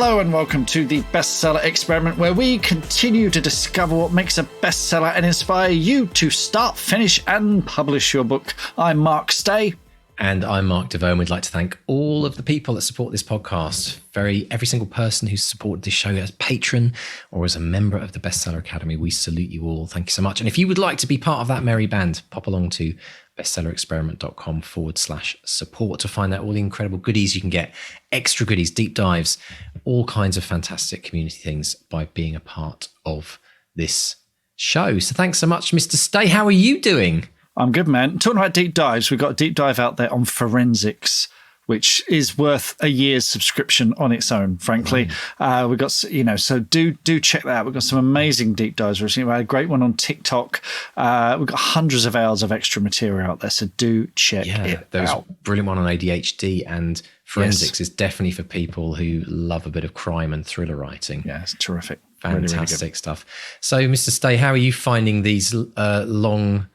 Hello and welcome to the Bestseller Experiment, where we continue to discover what makes a bestseller and inspire you to start, finish and publish your book. I'm Mark Stay. And I'm Mark DeVoe, and we'd like to thank all of the people that support this podcast. Every single person who's supported this show as a patron or as a member of the Bestseller Academy. We salute you all. Thank you so much. And if you would like to be part of that merry band, pop along to bestsellerexperiment.com/support to find out all the incredible goodies you can get, extra goodies, deep dives, all kinds of fantastic community things by being a part of this show. So thanks so much, Mr. Stay. How are you doing? I'm good, man. Talking about deep dives, we've got a deep dive out there on forensics, which is worth a year's subscription on its own, frankly. We've got, so do check that out. We've got some amazing deep dives recently. We had a great one on TikTok. We've got hundreds of hours of extra material out there, so do check it out. There was a brilliant one on ADHD, and forensics is definitely for people who love a bit of crime and thriller writing. Yeah, it's terrific. Fantastic really stuff. So, Mr. Stay, how are you finding these long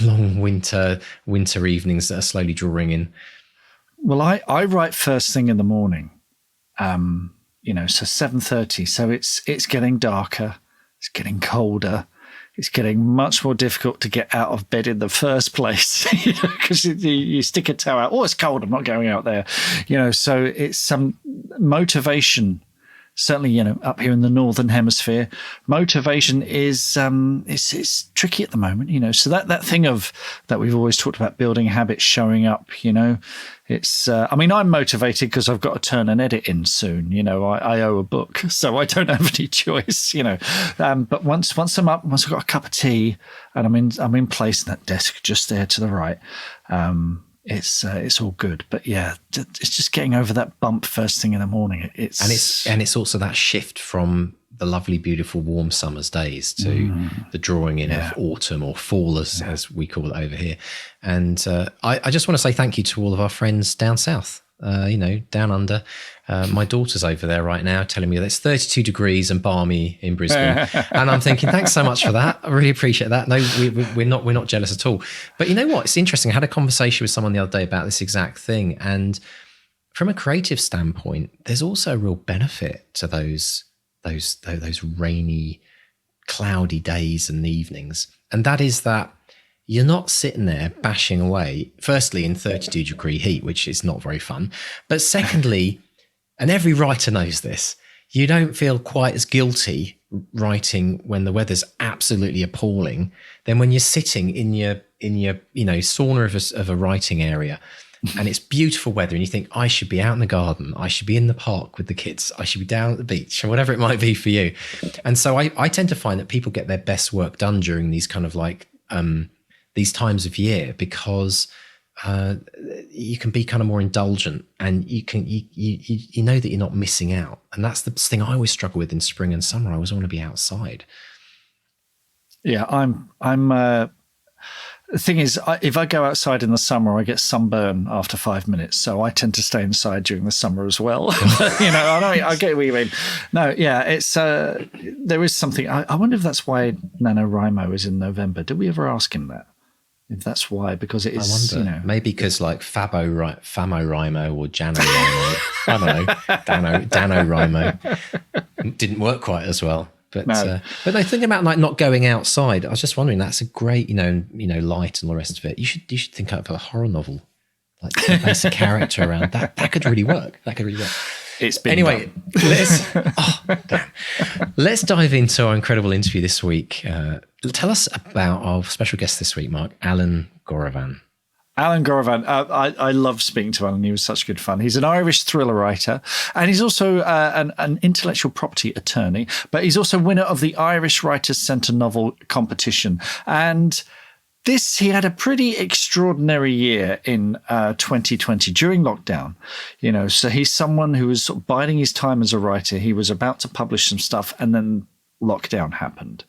winter evenings that are slowly drawing in? Well, I write first thing in the morning, so 7:30. So it's getting darker, it's getting colder, it's getting much more difficult to get out of bed in the first place, because you stick a toe out. Oh, it's cold, I'm not going out there, So it's some motivation. Certainly, up here in the Northern Hemisphere, motivation is it's tricky at the moment, So that thing of that we've always talked about, building habits, showing up, it's. I'm motivated because I've got to turn an edit in soon. I owe a book, so I don't have any choice. But once I'm up, once I've got a cup of tea and I'm in place in that desk just there to the right. It's all good, but yeah, it's just getting over that bump first thing in the morning. It's also that shift from the lovely, beautiful, warm summer's days to the drawing in of autumn or fall, as we call it over here. And I just want to say thank you to all of our friends down south. Down under. My daughter's over there right now telling me that it's 32 degrees and balmy in Brisbane. And I'm thinking, thanks so much for that. I really appreciate that. No, we're not jealous at all. But you know what? It's interesting. I had a conversation with someone the other day about this exact thing. And from a creative standpoint, there's also a real benefit to those rainy, cloudy days and evenings. And that is that you're not sitting there bashing away, firstly, in 32-degree heat, which is not very fun. But secondly, and every writer knows this, you don't feel quite as guilty writing when the weather's absolutely appalling than when you're sitting in your sauna of a writing area and it's beautiful weather and you think, I should be out in the garden, I should be in the park with the kids, I should be down at the beach, or whatever it might be for you. And so I tend to find that people get their best work done during these kind of these times of year, because you can be kind of more indulgent, and you know that you're not missing out. And that's the thing I always struggle with in spring and summer. I always want to be outside. Yeah, the thing is, if I go outside in the summer, I get sunburn after 5 minutes. So I tend to stay inside during the summer as well. I get what you mean. No, yeah, it's there is something. I wonder if that's why NaNoWriMo is in November. Did we ever ask him that? If that's why, because it is, I wonder. Maybe because like FamoWriMo or JanoWriMo, I don't know, DanoWriMo didn't work quite as well. But no, thinking about like not going outside, I was just wondering, that's a great, light and all the rest of it. You should think of a horror novel, like base a character around that. That could really work. It's been anyway. Let's dive into our incredible interview this week. Tell us about our special guest this week, Mark, Alan Gorevan. Alan Gorevan, I love speaking to Alan. He was such good fun. He's an Irish thriller writer, and he's also an intellectual property attorney, but he's also winner of the Irish Writers' Centre novel competition. And he had a pretty extraordinary year in 2020 during lockdown. So he's someone who was sort of biding his time as a writer. He was about to publish some stuff, and then lockdown happened.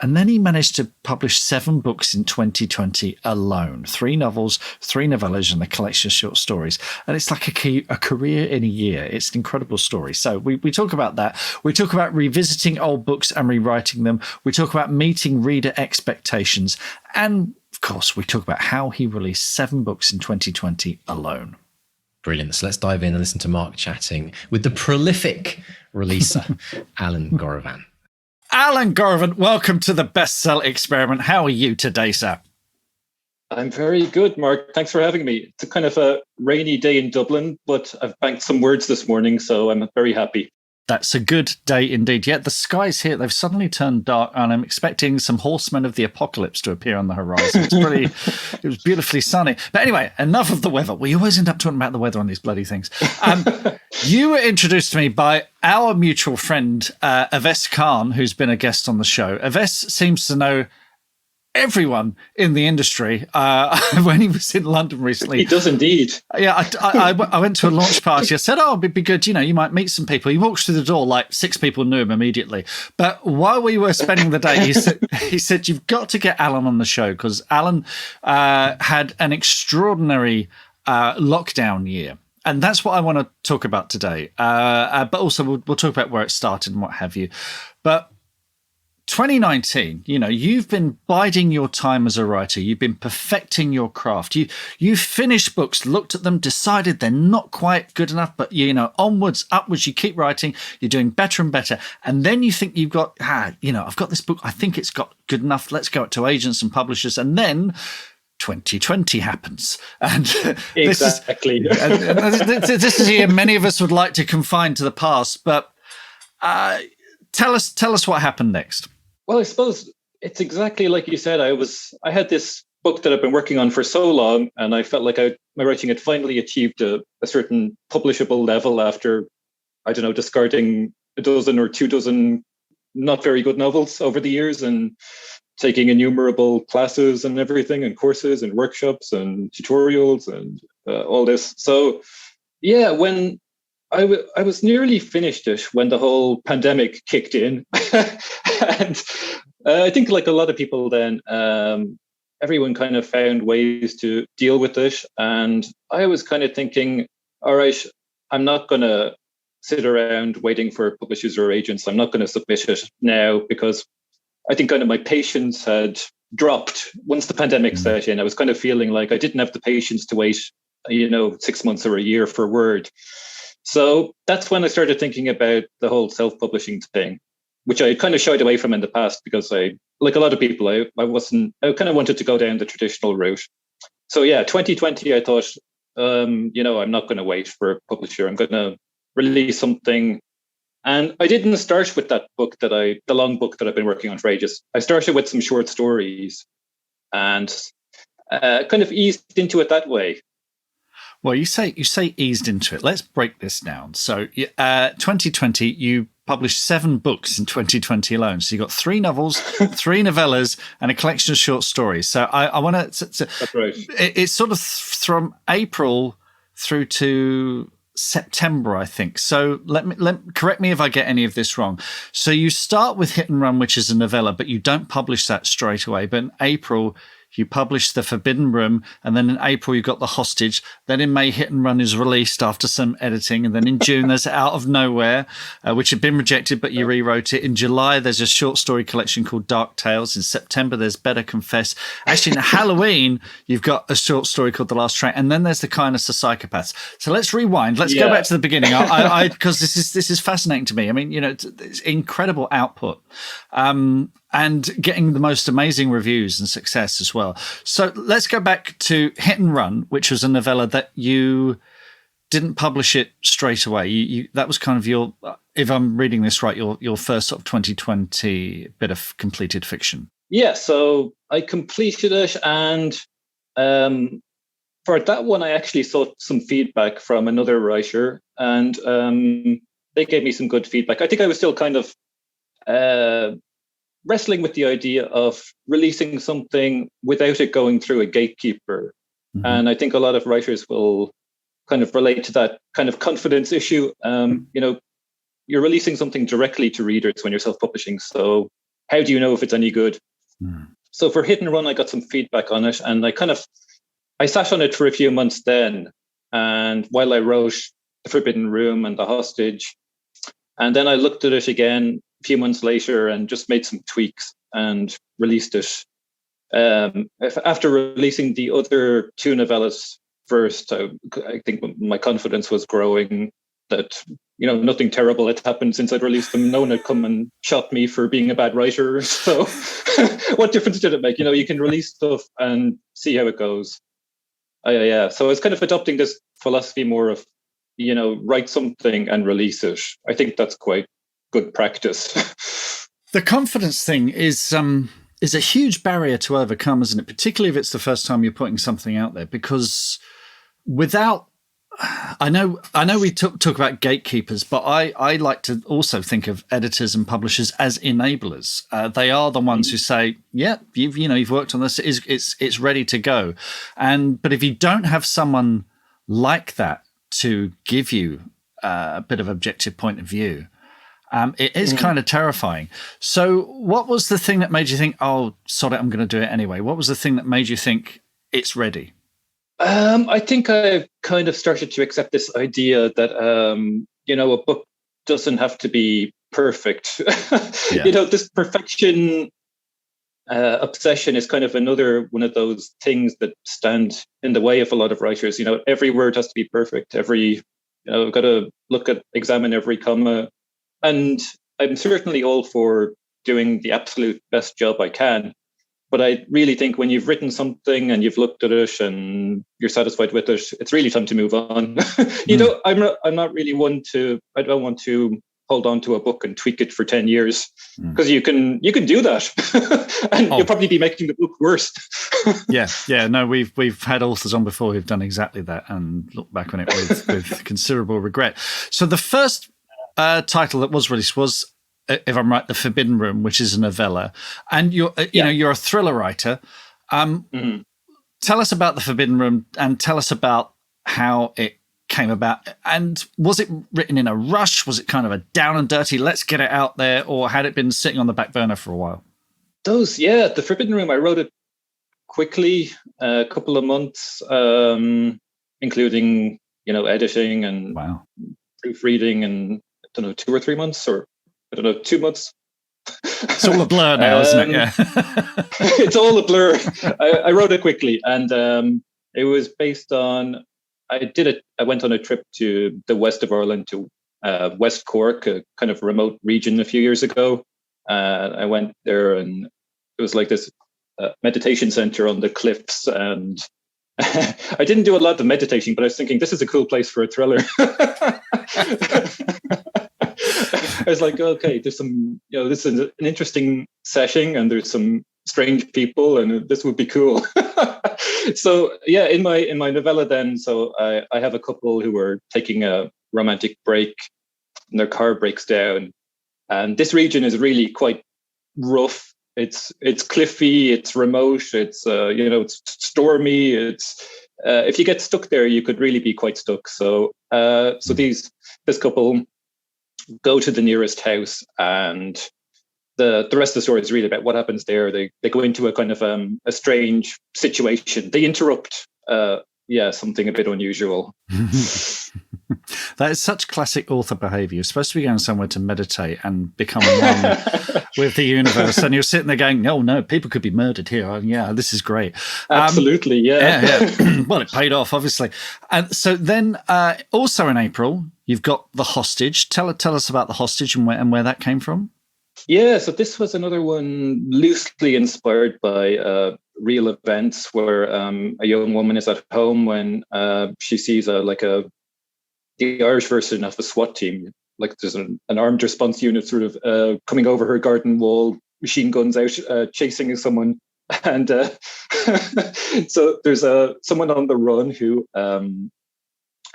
And then he managed to publish 7 books in 2020 alone, 3 novels, 3 novellas, and a collection of short stories. And it's like a career in a year. It's an incredible story. So we talk about that. We talk about revisiting old books and rewriting them. We talk about meeting reader expectations. And of course, we talk about how he released 7 books in 2020 alone. Brilliant. So let's dive in and listen to Mark chatting with the prolific releaser, Alan Gorevan. Alan Gorevan, welcome to the Bestseller Experiment. How are you today, sir? I'm very good, Mark. Thanks for having me. It's a kind of a rainy day in Dublin, but I've banked some words this morning, so I'm very happy. That's a good day indeed. Yet the skies here, they've suddenly turned dark, and I'm expecting some horsemen of the apocalypse to appear on the horizon. It was beautifully sunny. But anyway, enough of the weather. We always end up talking about the weather on these bloody things. You were introduced to me by our mutual friend, Aves Khan, who's been a guest on the show. Aves seems to know everyone in the industry. When he was in London recently, he does indeed. Yeah, I went to a launch party. I said, "Oh, it'd be good. You might meet some people." He walks through the door, like 6 people knew him immediately. But while we were spending the day, he said, "You've got to get Alan on the show because Alan had an extraordinary lockdown year." And that's what I want to talk about today. But also we'll talk about where it started and what have you. But 2019, you've been biding your time as a writer. You've been perfecting your craft. You finished books, looked at them, decided they're not quite good enough, but onwards, upwards, you keep writing. You're doing better and better. And then you think you've got, I've got this book. I think it's got good enough. Let's go to agents and publishers. And then 2020 happens. And exactly. This is a year many of us would like to confine to the past, but tell us what happened next. Well, I suppose it's exactly like you said. I had this book that I've been working on for so long, and I felt like my writing had finally achieved a certain publishable level after, discarding a dozen or 2 dozen not very good novels over the years and taking innumerable classes and everything and courses and workshops and tutorials and all this. So, yeah, when I was nearly finished it when the whole pandemic kicked in. And I think like a lot of people then, everyone kind of found ways to deal with it. And I was kind of thinking, all right, I'm not going to sit around waiting for publishers or agents. I'm not going to submit it now because I think kind of my patience had dropped once the pandemic set in. I was kind of feeling like I didn't have the patience to wait, 6 months or a year for Word. So that's when I started thinking about the whole self-publishing thing, which I kind of shied away from in the past because like a lot of people, I kind of wanted to go down the traditional route. So yeah, 2020, I thought, I'm not going to wait for a publisher. I'm going to release something. And I didn't start with that book the long book that I've been working on for ages. I started with some short stories and kind of eased into it that way. Well, you say eased into it. Let's break this down. So 2020, you published 7 books in 2020 alone. So you got 3 novels, 3 novellas, and a collection of short stories. So I want to... That's right. It's sort of from April through to September, I think. So correct me if I get any of this wrong. So you start with Hit and Run, which is a novella, but you don't publish that straight away. But in April, you published The Forbidden Room, and then in April you got The Hostage. Then in May, Hit and Run is released after some editing, and then in June there's Out of Nowhere, which had been rejected, but you rewrote it. In July there's a short story collection called Dark Tales. In September there's Better Confess. Actually, in Halloween you've got a short story called The Last Train, and then there's The Kindness of Psychopaths. So let's rewind. Let's go back to the beginning. I because this is fascinating to me. I mean, it's incredible output. And getting the most amazing reviews and success as well. So let's go back to Hit and Run, which was a novella that you didn't publish it straight away. You that was kind of your, if I'm reading this right, your first sort of 2020 bit of completed fiction. Yeah, so I completed it, and for that one, I actually sought some feedback from another writer, and they gave me some good feedback. I think I was still kind of wrestling with the idea of releasing something without it going through a gatekeeper. Mm-hmm. And I think a lot of writers will kind of relate to that kind of confidence issue. You're releasing something directly to readers when you're self-publishing. So how do you know if it's any good? Mm. So for Hit and Run, I got some feedback on it, and I sat on it for a few months then. And while I wrote The Forbidden Room and The Hostage, and then I looked at it again a few months later and just made some tweaks and released it. After releasing the other 2 novellas first, I think my confidence was growing that, nothing terrible had happened since I'd released them. No one had come and shot me for being a bad writer. So what difference did it make? You can release stuff and see how it goes. Yeah. So I was kind of adopting this philosophy more of, write something and release it. I think that's quite good practice. The confidence thing is a huge barrier to overcome, isn't it? Particularly if it's the first time you're putting something out there, because without, I know we talk about gatekeepers, but I like to also think of editors and publishers as enablers. They are the ones who say, yeah, you've worked on this, it's ready to go. But if you don't have someone like that to give you a bit of objective point of view, it is kind of terrifying. So what was the thing that made you think, oh, sod it, I'm going to do it anyway? What was the thing that made you think it's ready? I think I've kind of started to accept this idea that, a book doesn't have to be perfect. Yeah. This perfection obsession is kind of another one of those things that stand in the way of a lot of writers. Every word has to be perfect. I've got to examine every comma. And I'm certainly all for doing the absolute best job I can. But I really think when you've written something and you've looked at it and you're satisfied with it, it's really time to move on. I'm not really I don't want to hold on to a book and tweak it for 10 years, because you can do that and you'll probably be making the book worse. Yeah. No, we've had authors on before who've done exactly that and look back on it with considerable regret. So the first title that was released was, if I'm right, The Forbidden Room, which is a novella, and you're a thriller writer. Tell us about The Forbidden Room and tell us about how it came about. And was it written in a rush? Was it kind of a down and dirty, let's get it out there, or had it been sitting on the back burner for a while? The Forbidden Room, I wrote it quickly, a couple of months, including editing and proofreading, and I don't know, 2 or 3 months, or I don't know, 2 months. It's all a blur now, isn't it? Yeah. It's all a blur. I wrote it quickly, and it was based on, I went on a trip to the west of Ireland, to West Cork, a kind of remote region, a few years ago. I went there, and it was like this meditation center on the cliffs, and I didn't do a lot of meditating, but I was thinking, this is a cool place for a thriller. I was like, okay, there's some, this is an interesting setting, and there's some strange people, and this would be cool. So yeah, in my novella then, so I have a couple who are taking a romantic break, and their car breaks down, and this region is really quite rough. It's cliffy, it's remote, it's it's stormy. It's if you get stuck there, you could really be quite stuck. So this couple go to the nearest house, and the rest of the story is really about what happens there. They go into a kind of a strange situation. They interrupt something a bit unusual. That is such classic author behavior. You're supposed to be going somewhere to meditate and become one with the universe, and you're sitting there going, no, people could be murdered here. Oh, yeah, this is great. Absolutely, yeah. Well, it paid off, obviously. And so then also in April, you've got The Hostage. Tell us about The Hostage and where that came from. Yeah, so this was another one loosely inspired by real events, where a young woman is at home when she sees the Irish version of a SWAT team. Like there's an armed response unit sort of coming over her garden wall, machine guns out, chasing someone. And so there's someone on the run who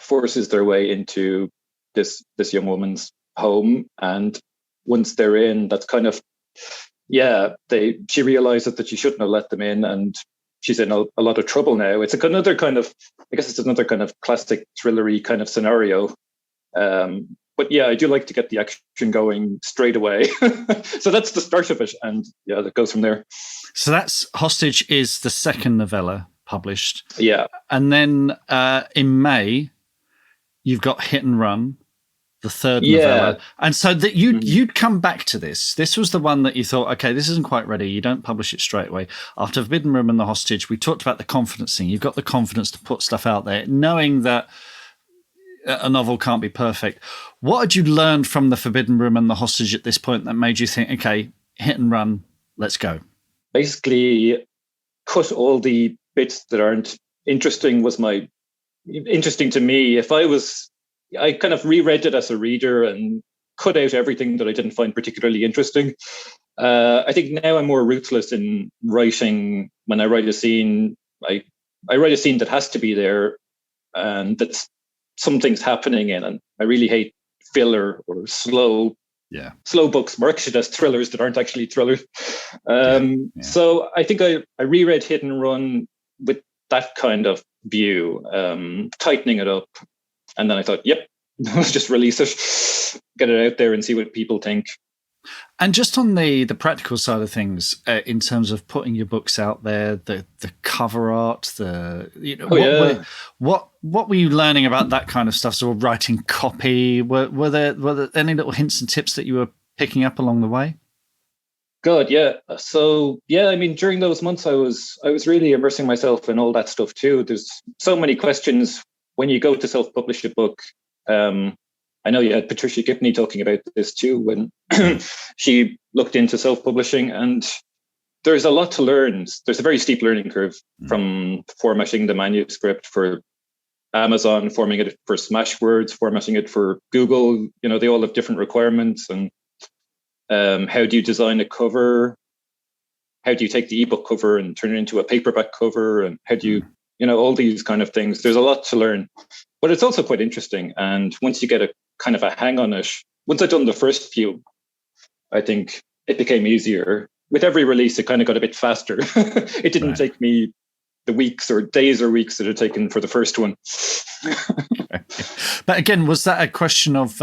forces their way into this young woman's home. And once they're in, that's kind of, she realizes that she shouldn't have let them in, and she's in a lot of trouble now. It's another kind of classic thrillery kind of scenario. But yeah, I do like to get the action going straight away. So that's the start of it. And yeah, that goes from there. So that's Hostage is the second novella published. Yeah. And then in May, you've got Hit and Run. the third Yeah. novella. And so that you'd come back to this. This was the one that you thought, okay, this isn't quite ready. You don't publish it straight away. After Forbidden Room and The Hostage, we talked about the confidence thing. You've got the confidence to put stuff out there, knowing that a novel can't be perfect. What had you learned from The Forbidden Room and The Hostage at this point that made you think, okay, hit and run, let's go? Basically, cut all the bits that aren't interesting interesting to me. I kind of reread it as a reader and cut out everything that I didn't find particularly interesting. I think now I'm more ruthless in writing. When I write a scene, I write a scene that has to be there and that's something's happening in. And I really hate filler or slow books, marketed as thrillers that aren't actually thrillers. So I think I reread Hit and Run with that kind of view, tightening it up. And then I thought, yep, let's just release it, get it out there and see what people think. And just on the practical side of things, in terms of putting your books out there, the cover art, what were you learning about that kind of stuff? So writing copy, were there any little hints and tips that you were picking up along the way? God, yeah. So yeah, I mean, during those months, I was really immersing myself in all that stuff too. There's so many questions when you go to self-publish a book. I know you had Patricia Gibney talking about this too when she looked into self-publishing, and there's a lot to learn. There's a very steep learning curve from formatting the manuscript for Amazon, formatting it for Smashwords, formatting it for Google. They all have different requirements. And how do you design a cover? How do you take the ebook cover and turn it into a paperback cover? And how do you, all these kind of things. There's a lot to learn, but it's also quite interesting. And once you get a kind of a hang on it, once I'd done the first few, I think it became easier. With every release, it kind of got a bit faster. It didn't take me the weeks or days or weeks that it had taken for the first one. But again, was that a question of,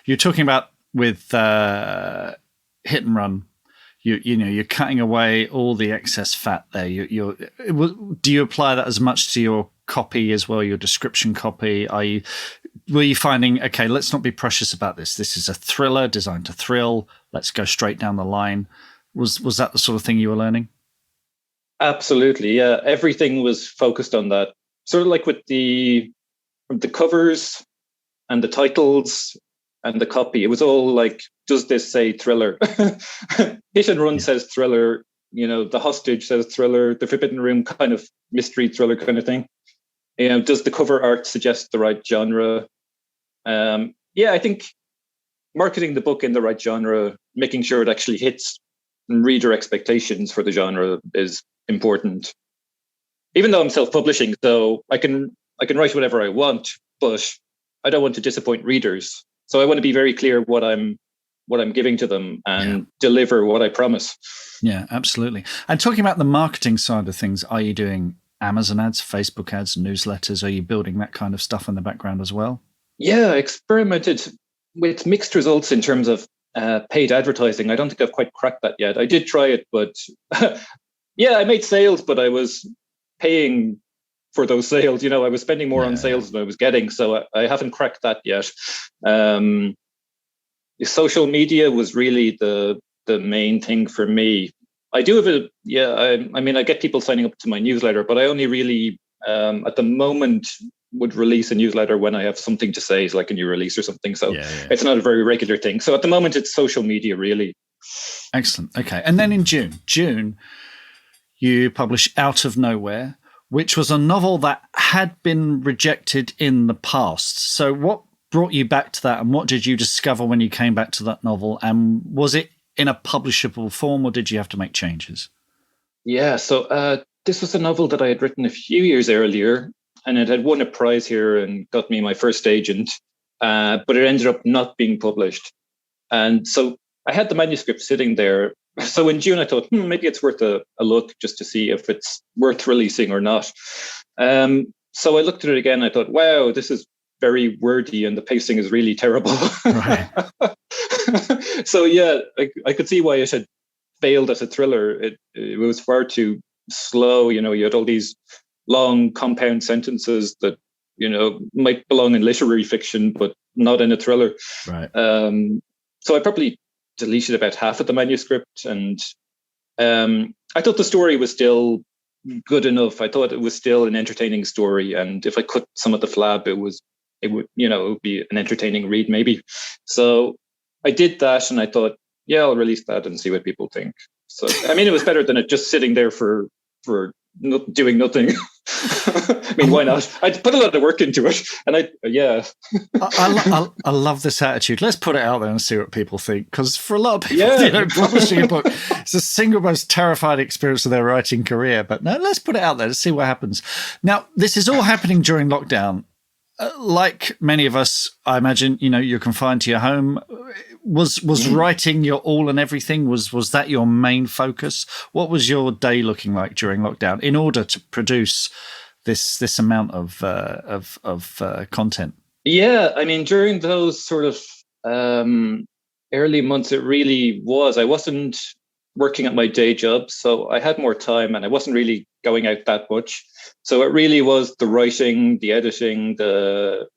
you're talking about with Hit and Run, you're cutting away all the excess fat there. Do you apply that as much to your copy as well, your description copy? Were you finding, okay, let's not be precious about this. This is a thriller designed to thrill. Let's go straight down the line. Was that the sort of thing you were learning? Absolutely, yeah. Everything was focused on that. Sort of like with the covers and the titles and the copy. It was all like, does this say thriller? Hit and Run says thriller. The Hostage says thriller. The Forbidden Room kind of mystery thriller kind of thing. Does the cover art suggest the right genre? I think marketing the book in the right genre, making sure it actually hits reader expectations for the genre is important. Even though I'm self-publishing, so I can write whatever I want, but I don't want to disappoint readers. So I want to be very clear what I'm giving to them and deliver what I promise. Yeah, absolutely. And talking about the marketing side of things, are you doing Amazon ads, Facebook ads, newsletters? Are you building that kind of stuff in the background as well? Yeah, I experimented with mixed results in terms of paid advertising. I don't think I've quite cracked that yet. I did try it, but I made sales, but I was paying for those sales. I was spending more on sales than I was getting. So I haven't cracked that yet. Social media was really the main thing for me. I do have I get people signing up to my newsletter, but I only really, at the moment, would release a newsletter when I have something to say, like a new release or something. So it's not a very regular thing. So at the moment, it's social media, really. Excellent. Okay. And then in June, you publish Out of Nowhere, which was a novel that had been rejected in the past. So what brought you back to that, and what did you discover when you came back to that novel? And was it in a publishable form, or did you have to make changes? Yeah, so this was a novel that I had written a few years earlier, and it had won a prize here and got me my first agent, but it ended up not being published. And so I had the manuscript sitting there. So in June, I thought, maybe it's worth a look just to see if it's worth releasing or not. So I looked at it again. I thought, wow, this is very wordy and the pacing is really terrible. Right. So I could see why it had failed as a thriller. It was far too slow. You had all these long compound sentences that might belong in literary fiction, but not in a thriller. Right. So I probably deleted about half of the manuscript, and I thought the story was still good enough. I thought it was still an entertaining story, and if I cut some of the flab, it would be an entertaining read maybe. So I did that, and I thought, yeah, I'll release that and see what people think. So I mean, it was better than it just sitting there for doing nothing. I mean, why not? I put a lot of work into it, and I love this attitude. Let's put it out there and see what people think, because for a lot of people, publishing a book, it's the single most terrifying experience of their writing career. But no, let's put it out there to see what happens. Now, this is all happening during lockdown. Like many of us, I imagine, you're confined to your home. Was writing your all and everything? Was that your main focus? What was your day looking like during lockdown in order to produce this amount of content? Yeah, I mean, during those sort of early months, it really was. I wasn't working at my day job, so I had more time, and I wasn't really going out that much. So it really was the writing, the editing, the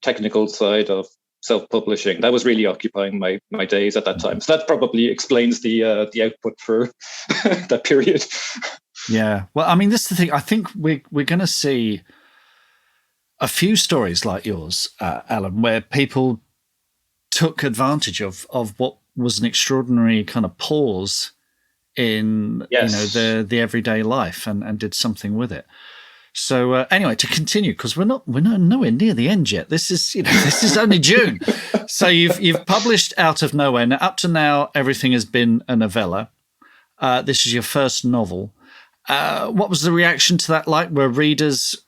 technical side of self-publishing. That was really occupying my days at that time. So that probably explains the output for that period. Yeah. Well, I mean, this is the thing. I think we're going to see a few stories like yours, Alan, where people took advantage of what was an extraordinary kind of pause in the everyday life and did something with it. So anyway, to continue, because we're nowhere near the end yet. This is only June. So you've published Out of Nowhere. Now, up to now, everything has been a novella. This is your first novel. What was the reaction to that like? Were readers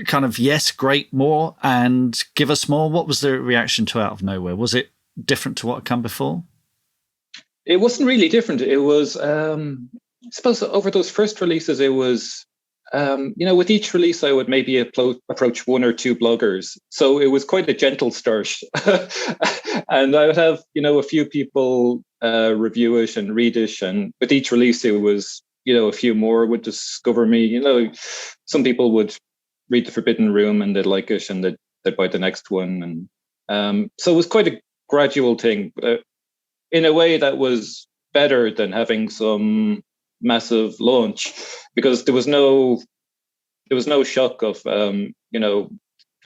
kind of, yes, great, more, and give us more? What was the reaction to Out of Nowhere? Was it different to what had come before? It wasn't really different. It was, I suppose, over those first releases, it was, with each release, I would maybe approach one or two bloggers. So it was quite a gentle start. And I would have, a few people review it and read it. And with each release, it was, a few more would discover me. Some people would read The Forbidden Room and they'd like it, and they'd buy the next one. And so it was quite a gradual thing. In a way that was better than having some massive launch, because there was no shock of there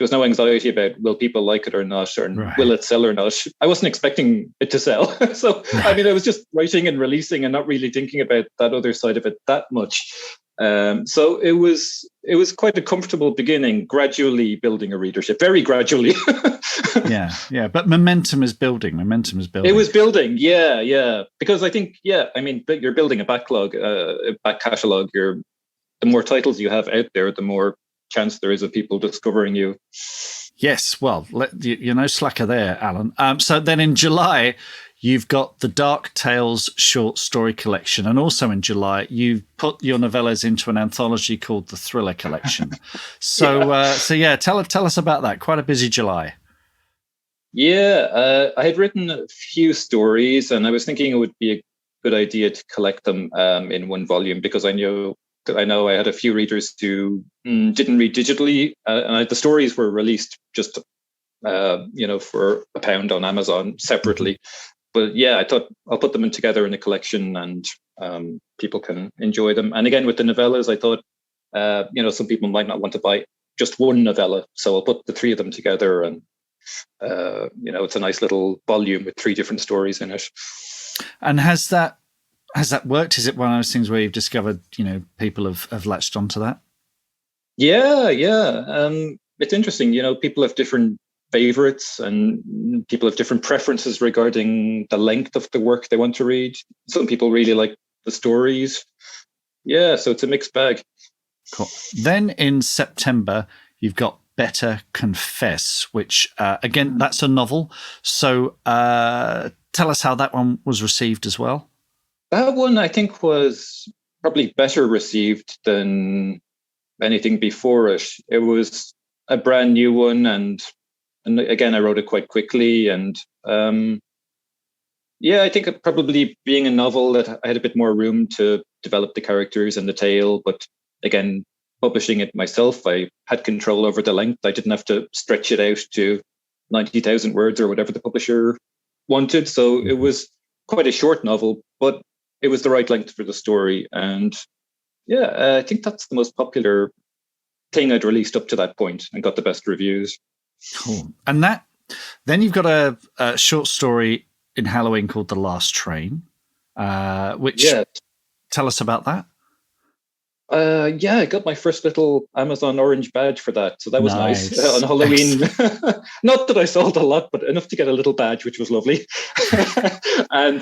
was no anxiety about will people like it or not, or will it sell or not. I wasn't expecting it to sell. So I mean, I was just writing and releasing and not really thinking about that other side of it that much. So it was quite a comfortable beginning, gradually building a readership, very gradually. Yeah. But momentum is building. It was building. Yeah. Because I think, I mean, you're building a backlog, a back catalogue. The more titles you have out there, the more chance there is of people discovering you. Yes. Well, you're no slacker there, Alan. So then in July, you've got the Dark Tales short story collection. And also in July, you've put your novellas into an anthology called the Thriller Collection. So, tell us about that. Quite a busy July. Yeah, I had written a few stories, and I was thinking it would be a good idea to collect them in one volume, because I know I had a few readers who didn't read digitally, and the stories were released just for £1 on Amazon separately. But yeah, I thought I'll put them together in a collection, and people can enjoy them. And again, with the novellas, I thought some people might not want to buy just one novella, so I'll put the three of them together, and it's a nice little volume with 3 different stories in it. And has that worked? Is it one of those things where you've discovered, people have latched onto that? Yeah. It's interesting. People have different favorites, and people have different preferences regarding the length of the work they want to read. Some people really like the stories. Yeah, so it's a mixed bag. Cool. Then in September, you've got Better Confess, which, again, that's a novel. So tell us how that one was received as well. That one, I think, was probably better received than anything before it. It was a brand new one, and again, I wrote it quite quickly. And I think it probably being a novel, that I had a bit more room to develop the characters and the tale. But again, publishing it myself. I had control over the length. I didn't have to stretch it out to 90,000 words or whatever the publisher wanted. So it was quite a short novel, but it was the right length for the story. And I think that's the most popular thing I'd released up to that point and got the best reviews. Cool. And then you've got a short story in Halloween called The Last Train, which tell us about that. I got my first little Amazon orange badge for that. So that was nice on Halloween. Not that I sold a lot, but enough to get a little badge, which was lovely. And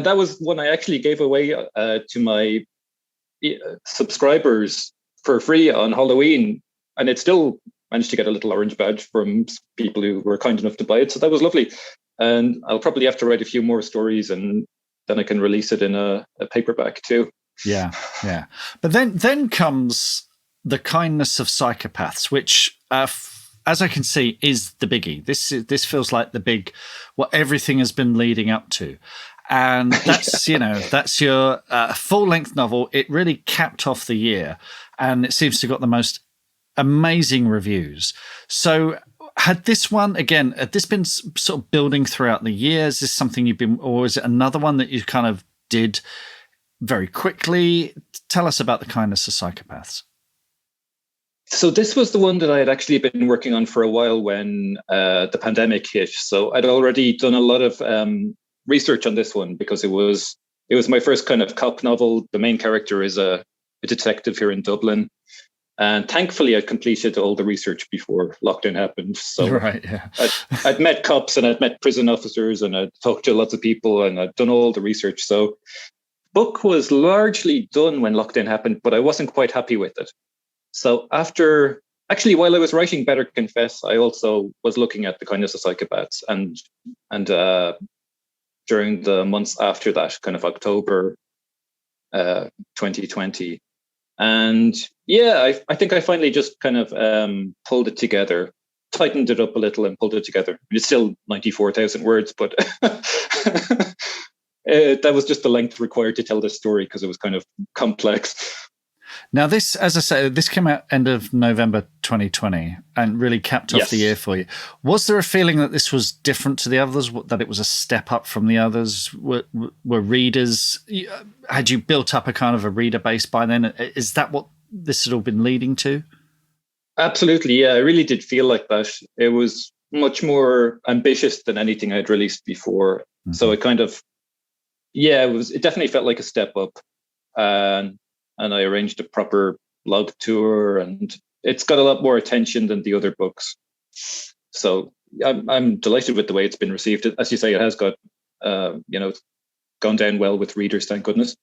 that was one I actually gave away to my subscribers for free on Halloween. And it still managed to get a little orange badge from people who were kind enough to buy it. So that was lovely. And I'll probably have to write a few more stories, and then I can release it in a paperback too. Yeah. But then comes The Kindness of Psychopaths, which, as I can see, is the biggie. This feels like the big, what everything has been leading up to. And that's, that's your full-length novel. It really capped off the year, and it seems to have got the most amazing reviews. So had this been sort of building throughout the year? Is this something you've been, or is it another one that you kind of did very quickly? Tell us about The Kindness of Psychopaths. So this was the one that I had actually been working on for a while when the pandemic hit. So I'd already done a lot of research on this one because it was my first kind of cop novel. The main character is a detective here in Dublin. And thankfully, I'd completed all the research before lockdown happened. So right, yeah. I'd met cops and I'd met prison officers and I'd talked to lots of people and I'd done all the research. So book was largely done when lockdown happened, but I wasn't quite happy with it. So while I was writing Better Confess, I also was looking at The Kindness of Psychopaths and during the months after that, kind of October 2020. And I think I finally just kind of pulled it together, tightened it up a little and pulled it together. It's still 94,000 words, but that was just the length required to tell this story because it was kind of complex. Now, this, as I say, this came out end of November 2020 and really capped off the year for you. Was there a feeling that this was different to the others, that it was a step up from the others? Were readers, had you built up a kind of a reader base by then? Is that what this had all been leading to? Absolutely, yeah. I really did feel like that. It was much more ambitious than anything I'd released before. Mm-hmm. So it kind of, it definitely felt like a step up. And I arranged a proper blog tour, and it's got a lot more attention than the other books. So I'm delighted with the way it's been received. As you say, it has got, gone down well with readers, thank goodness.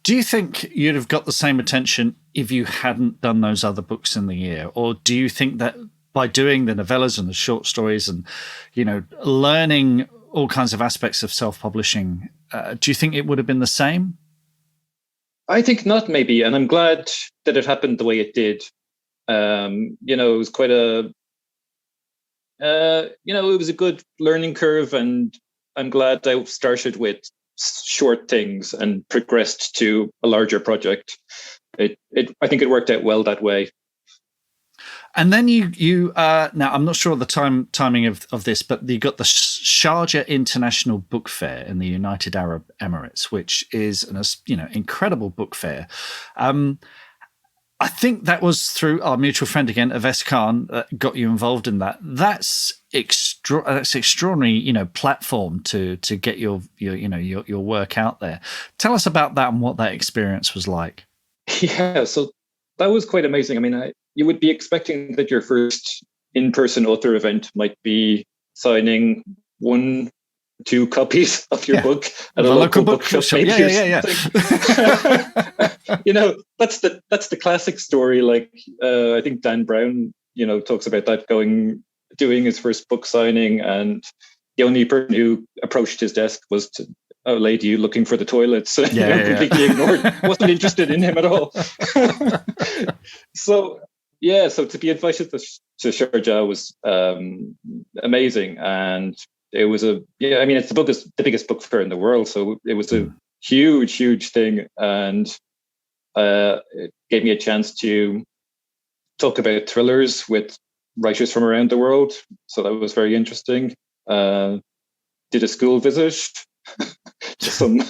Do you think you'd have got the same attention if you hadn't done those other books in the year? Or do you think that by doing the novellas and the short stories and, learning all kinds of aspects of self-publishing, do you think it would have been the same? I think not, maybe. And I'm glad that it happened the way it did. It was quite it was a good learning curve. And I'm glad I started with short things and progressed to a larger project. I think it worked out well that way. And then you now I'm not sure of the timing of this, but you got the Sharjah International Book Fair in the United Arab Emirates, which is an incredible book fair. I think that was through our mutual friend again, Aves Khan, that got you involved in that. That's extraordinary, platform to get your work out there. Tell us about that and what that experience was like. Yeah, so that was quite amazing. I mean, you would be expecting that your first in-person author event might be signing 1-2 copies of your book at a local bookshop. Yeah. That's the classic story. Like I think Dan Brown, talks about that doing his first book signing, and the only person who approached his desk was a lady looking for the toilets. Completely ignored. Wasn't interested in him at all. So to be invited to Sharjah was amazing, and it was it's the biggest book fair in the world, so it was a huge thing, and It gave me a chance to talk about thrillers with writers from around the world. So that was very interesting. Did a school visit to some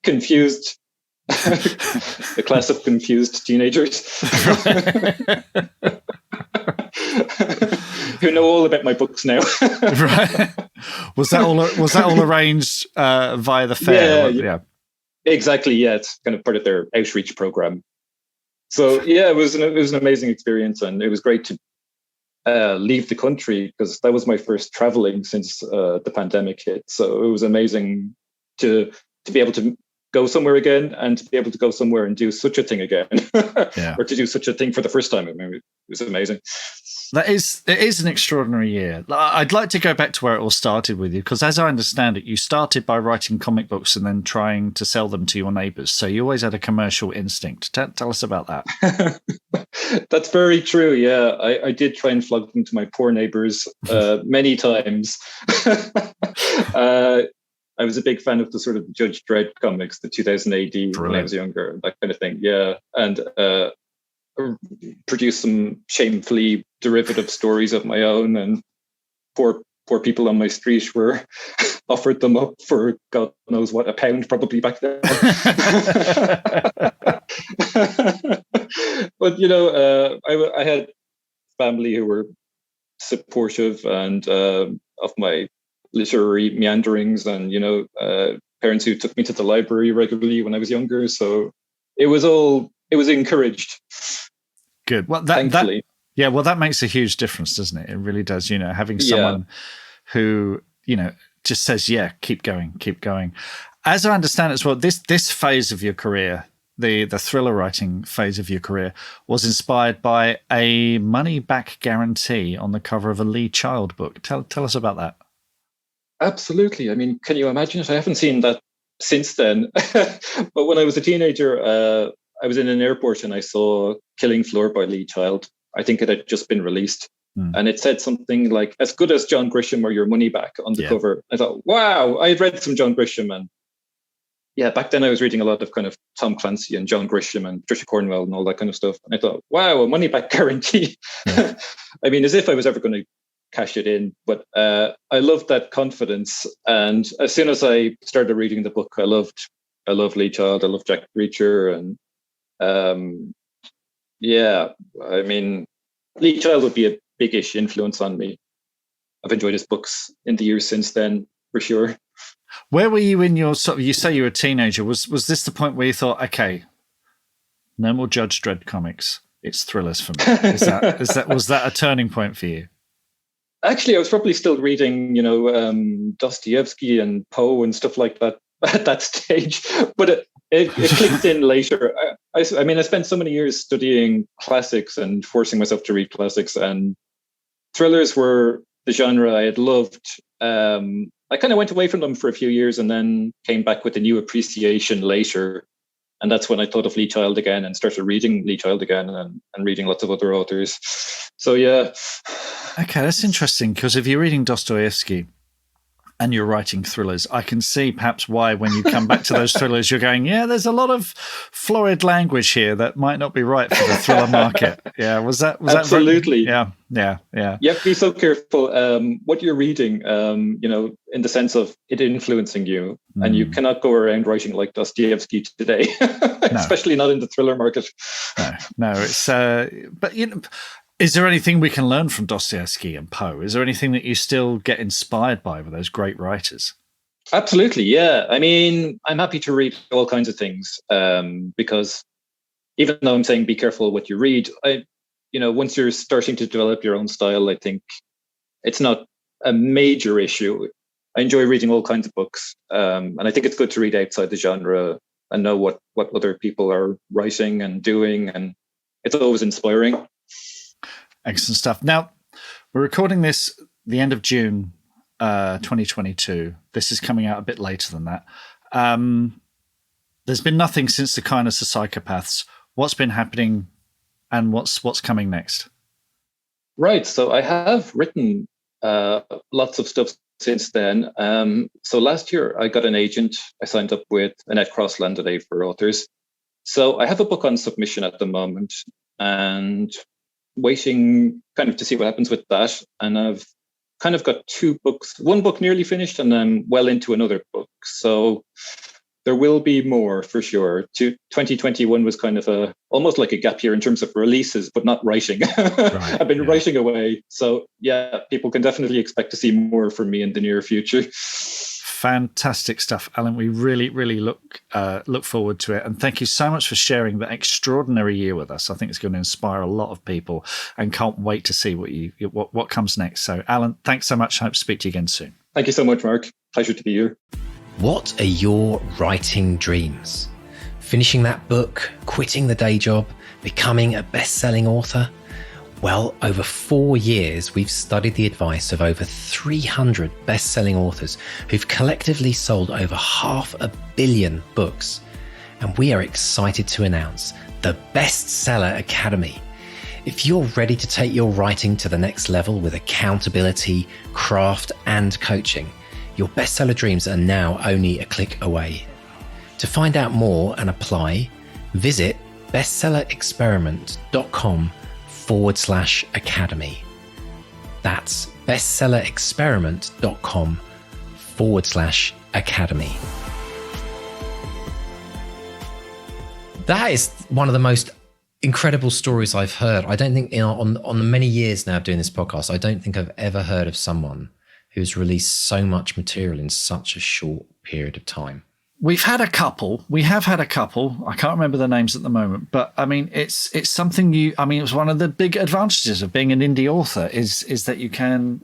confused, a class of confused teenagers who know all about my books now. Right. Was that all arranged via the fair? Yeah. Exactly. Yeah, it's kind of part of their outreach program. So yeah, it was an amazing experience, and it was great to leave the country, because that was my first traveling since the pandemic hit. So it was amazing to be able to go somewhere again, and to be able to go somewhere and do such a thing again, or to do such a thing for the first time. I mean, it was amazing. It is an extraordinary year. I'd like to go back to where it all started with you, because as I understand it, you started by writing comic books and then trying to sell them to your neighbours. So you always had a commercial instinct. Tell us about that. That's very true. Yeah, I did try and flog them to my poor neighbours many times. I was a big fan of the sort of Judge Dredd comics, the 2000 AD. Brilliant. When I was younger, that kind of thing. Yeah, and produced some shamefully derivative stories of my own, and poor people on my street were offered them up for God knows what, £1 probably back then. But I had family who were supportive and of my literary meanderings, and parents who took me to the library regularly when I was younger. So it was encouraged. Good. Well, thankfully. That makes a huge difference, doesn't it? It really does. Having someone who just says, "Yeah, keep going." As I understand it as well, this phase of your career, the thriller writing phase of your career, was inspired by a money back guarantee on the cover of a Lee Child book. Tell us about that. Absolutely. I mean, can you imagine it? I haven't seen that since then. But when I was a teenager, I was in an airport and I saw Killing Floor by Lee Child. I think it had just been released. And it said something like, "As good as John Grisham or your money back" on the cover. I thought, wow, I had read some John Grisham. And yeah, back then I was reading a lot of kind of Tom Clancy and John Grisham and Trisha Cornwell and all that kind of stuff. And I thought, wow, a money back guarantee. Yeah. I mean, as if I was ever going to cash it in. But I loved that confidence. And as soon as I started reading the book, I loved Lee Child. I loved Jack Reacher. And I mean, Lee Child would be a big-ish influence on me. I've enjoyed his books in the years since then, for sure. Where were you in your you say you were a teenager? Was this the point where you thought, okay, no more Judge Dredd comics, it's thrillers for me? Was that a turning point for you? Actually, I was probably still reading, Dostoevsky and Poe and stuff like that at that stage, but it clicked in later. I mean, I spent so many years studying classics and forcing myself to read classics, and thrillers were the genre I had loved. I kind of went away from them for a few years and then came back with a new appreciation later. And that's when I thought of Lee Child again and started reading Lee Child again and reading lots of other authors. So, yeah. Okay, that's interesting, because if you're reading Dostoevsky and you're writing thrillers, I can see perhaps why when you come back to those thrillers, you're going, yeah, there's a lot of florid language here that might not be right for the thriller market. Yeah, was that absolutely? Yeah. You have to be so careful what you're reading, in the sense of it influencing you, and you cannot go around writing like Dostoevsky today, especially not in the thriller market. No, it's but is there anything we can learn from Dostoevsky and Poe? Is there anything that you still get inspired by with those great writers? Absolutely, yeah. I mean, I'm happy to read all kinds of things because even though I'm saying be careful what you read, once you're starting to develop your own style, I think it's not a major issue. I enjoy reading all kinds of books, and I think it's good to read outside the genre and know what other people are writing and doing, and it's always inspiring. Excellent stuff. Now, we're recording this the end of June 2022. This is coming out a bit later than that. There's been nothing since the Kindness of Psychopaths. What's been happening and what's coming next? Right. So I have written lots of stuff since then. So last year I got an agent. I signed up with Annette Crossland today for authors. So I have a book on submission at the moment and waiting kind of to see what happens with that. And I've kind of got two books, one book nearly finished and I'm well into another book. So there will be more for sure. 2021 was kind of almost like a gap year in terms of releases, but not writing. Right, I've been writing away. So yeah, people can definitely expect to see more from me in the near future. Fantastic stuff, Alan. We really, really look forward to it. And thank you so much for sharing that extraordinary year with us. I think it's going to inspire a lot of people and can't wait to see what comes next. So, Alan, thanks so much. I hope to speak to you again soon. Thank you so much, Mark. Pleasure to be here. What are your writing dreams? Finishing that book, quitting the day job, becoming a best-selling author? Well, over 4 years, we've studied the advice of over 300 best-selling authors who've collectively sold over 500 million books. And we are excited to announce the Bestseller Academy. If you're ready to take your writing to the next level with accountability, craft, and coaching, your bestseller dreams are now only a click away. To find out more and apply, visit bestsellerexperiment.com/academy. That's bestsellerexperiment.com/academy. That is one of the most incredible stories I've heard. I don't think on the many years now of doing this podcast, I don't think I've ever heard of someone who's released so much material in such a short period of time. We have had a couple. I can't remember the names at the moment, but I mean, it's something it's one of the big advantages of being an indie author is that you can,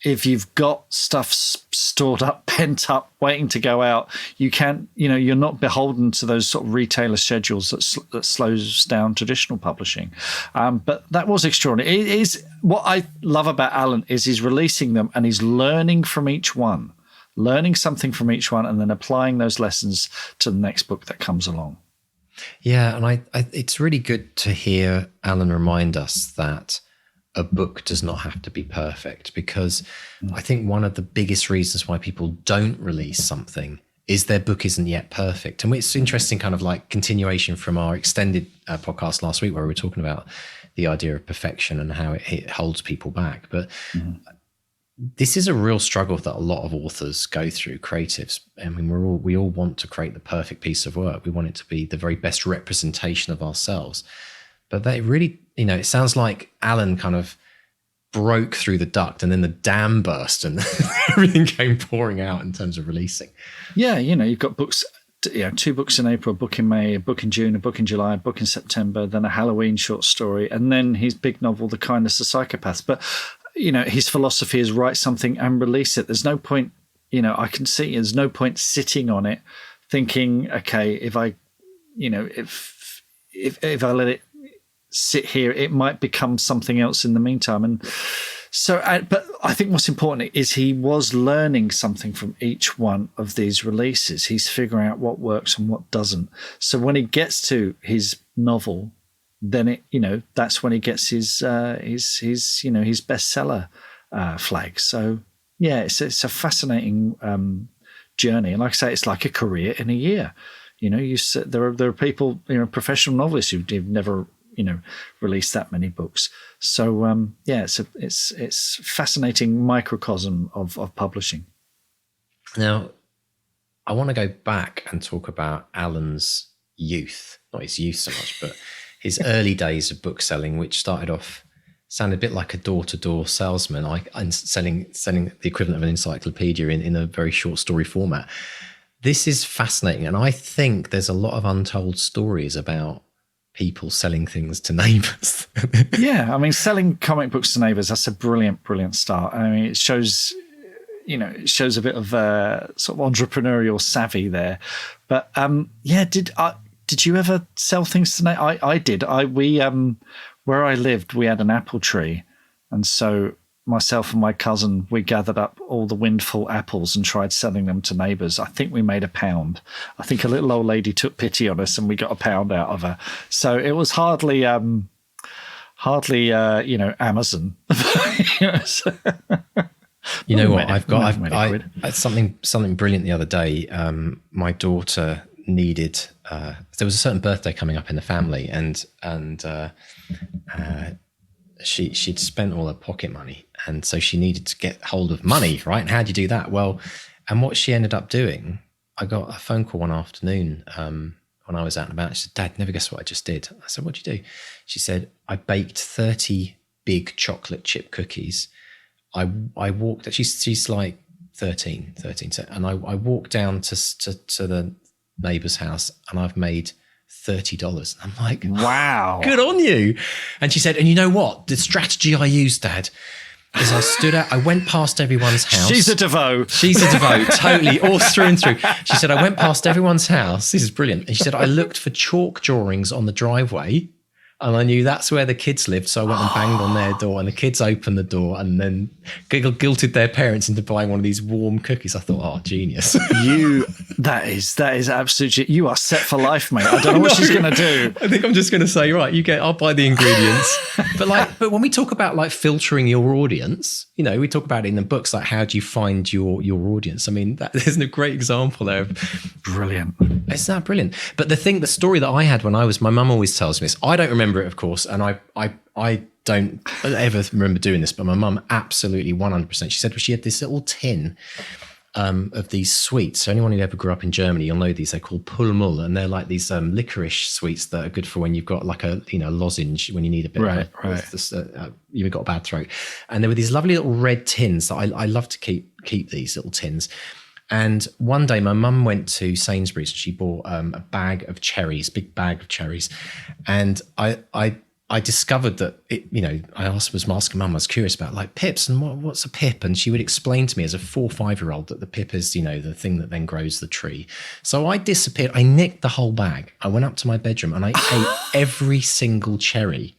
if you've got stuff stored up, pent up, waiting to go out, you can, you're not beholden to those sort of retailer schedules that slows down traditional publishing. But that was extraordinary. It is what I love about Alan is he's releasing them and he's learning from each one. Learning something from each one and then applying those lessons to the next book that comes along. Yeah, and I it's really good to hear Alan remind us that a book does not have to be perfect, because I think one of the biggest reasons why people don't release something is their book isn't yet perfect. And it's interesting, kind of like continuation from our extended podcast last week where we were talking about the idea of perfection and how it holds people back. But this is a real struggle that a lot of authors go through, creatives. I mean, we all want to create the perfect piece of work. We want it to be the very best representation of ourselves. But they really, it sounds like Alan kind of broke through the duct and then the dam burst and everything came pouring out in terms of releasing. Yeah, you've got books, 2 books in April, a book in May, a book in June, a book in July, a book in September, then a Halloween short story, and then his big novel, The Kindness of Psychopaths. But his philosophy is write something and release it. There's no point, I can see there's no point sitting on it thinking, okay, if I let it sit here, it might become something else in the meantime. And so, but I think what's important is he was learning something from each one of these releases. He's figuring out what works and what doesn't. So when he gets to his novel, then that's when he gets his bestseller flag. So yeah, it's a fascinating journey, and like I say, it's like a career in a year. There are people, professional novelists who've never released that many books. So it's fascinating microcosm of publishing. Now, I want to go back and talk about Alan's youth, not his youth so much, but his early days of book selling, which started off sounded a bit like a door-to-door salesman, and selling the equivalent of an encyclopedia in a very short story format. This is fascinating, and I think there's a lot of untold stories about people selling things to neighbours. Yeah, I mean, selling comic books to neighbours, that's a brilliant start. I mean, it shows a bit of sort of entrepreneurial savvy there. But did you ever sell things to neighbours? I did. Where I lived, we had an apple tree, and so myself and my cousin, we gathered up all the windfall apples and tried selling them to neighbours. I think we made £1. I think a little old lady took pity on us and we got £1 out of her. So it was hardly Amazon. You know what? I've got something brilliant the other day. My daughter needed. There was a certain birthday coming up in the family, and she'd spent all her pocket money, and so she needed to get hold of money, right? And how do you do that? Well, and what she ended up doing, I got a phone call one afternoon when I was out and about. She said, "Dad, never guess what I just did." I said, "What'd you do?" She said, "I baked 30 big chocolate chip cookies. I walked." She's like 13, and I walked down to the neighbour's house, and I've made $30. I'm like, wow, good on you. And she said, "And you know what? The strategy I used, Dad, is I went past everyone's house." She's a devote. Totally, all through and through. She said, "I went past everyone's house." This is brilliant. And she said, "I looked for chalk drawings on the driveway, and I knew that's where the kids lived. So I went and banged on their door, and the kids opened the door and then guilted their parents into buying one of these warm cookies." I thought, oh, genius. That is absolutely, you are set for life, mate. I don't know what she's going to do. I think I'm just going to say, right, I'll buy the ingredients. but when we talk about like filtering your audience, we talk about it in the books, like how do you find your audience? I mean, there's a great example there. Brilliant. It's not brilliant. But the story that I had when my mum always tells me this. I don't remember it, of course, and I don't ever remember doing this, but my mum absolutely 100%. She said she had this little tin of these sweets. So anyone who ever grew up in Germany, you'll know these. They're called Pulmul, and they're like these licorice sweets that are good for when you've got like a lozenge when you need a bit you've got a bad throat. And there were these lovely little red tins that I love to keep these little tins. And one day my mum went to Sainsbury's and she bought a big bag of cherries. And I discovered that I was asking mum, I was curious about like pips and what's a pip? And she would explain to me as a 4 or 5-year-old that the pip is, the thing that then grows the tree. So I disappeared. I nicked the whole bag. I went up to my bedroom and I ate every single cherry.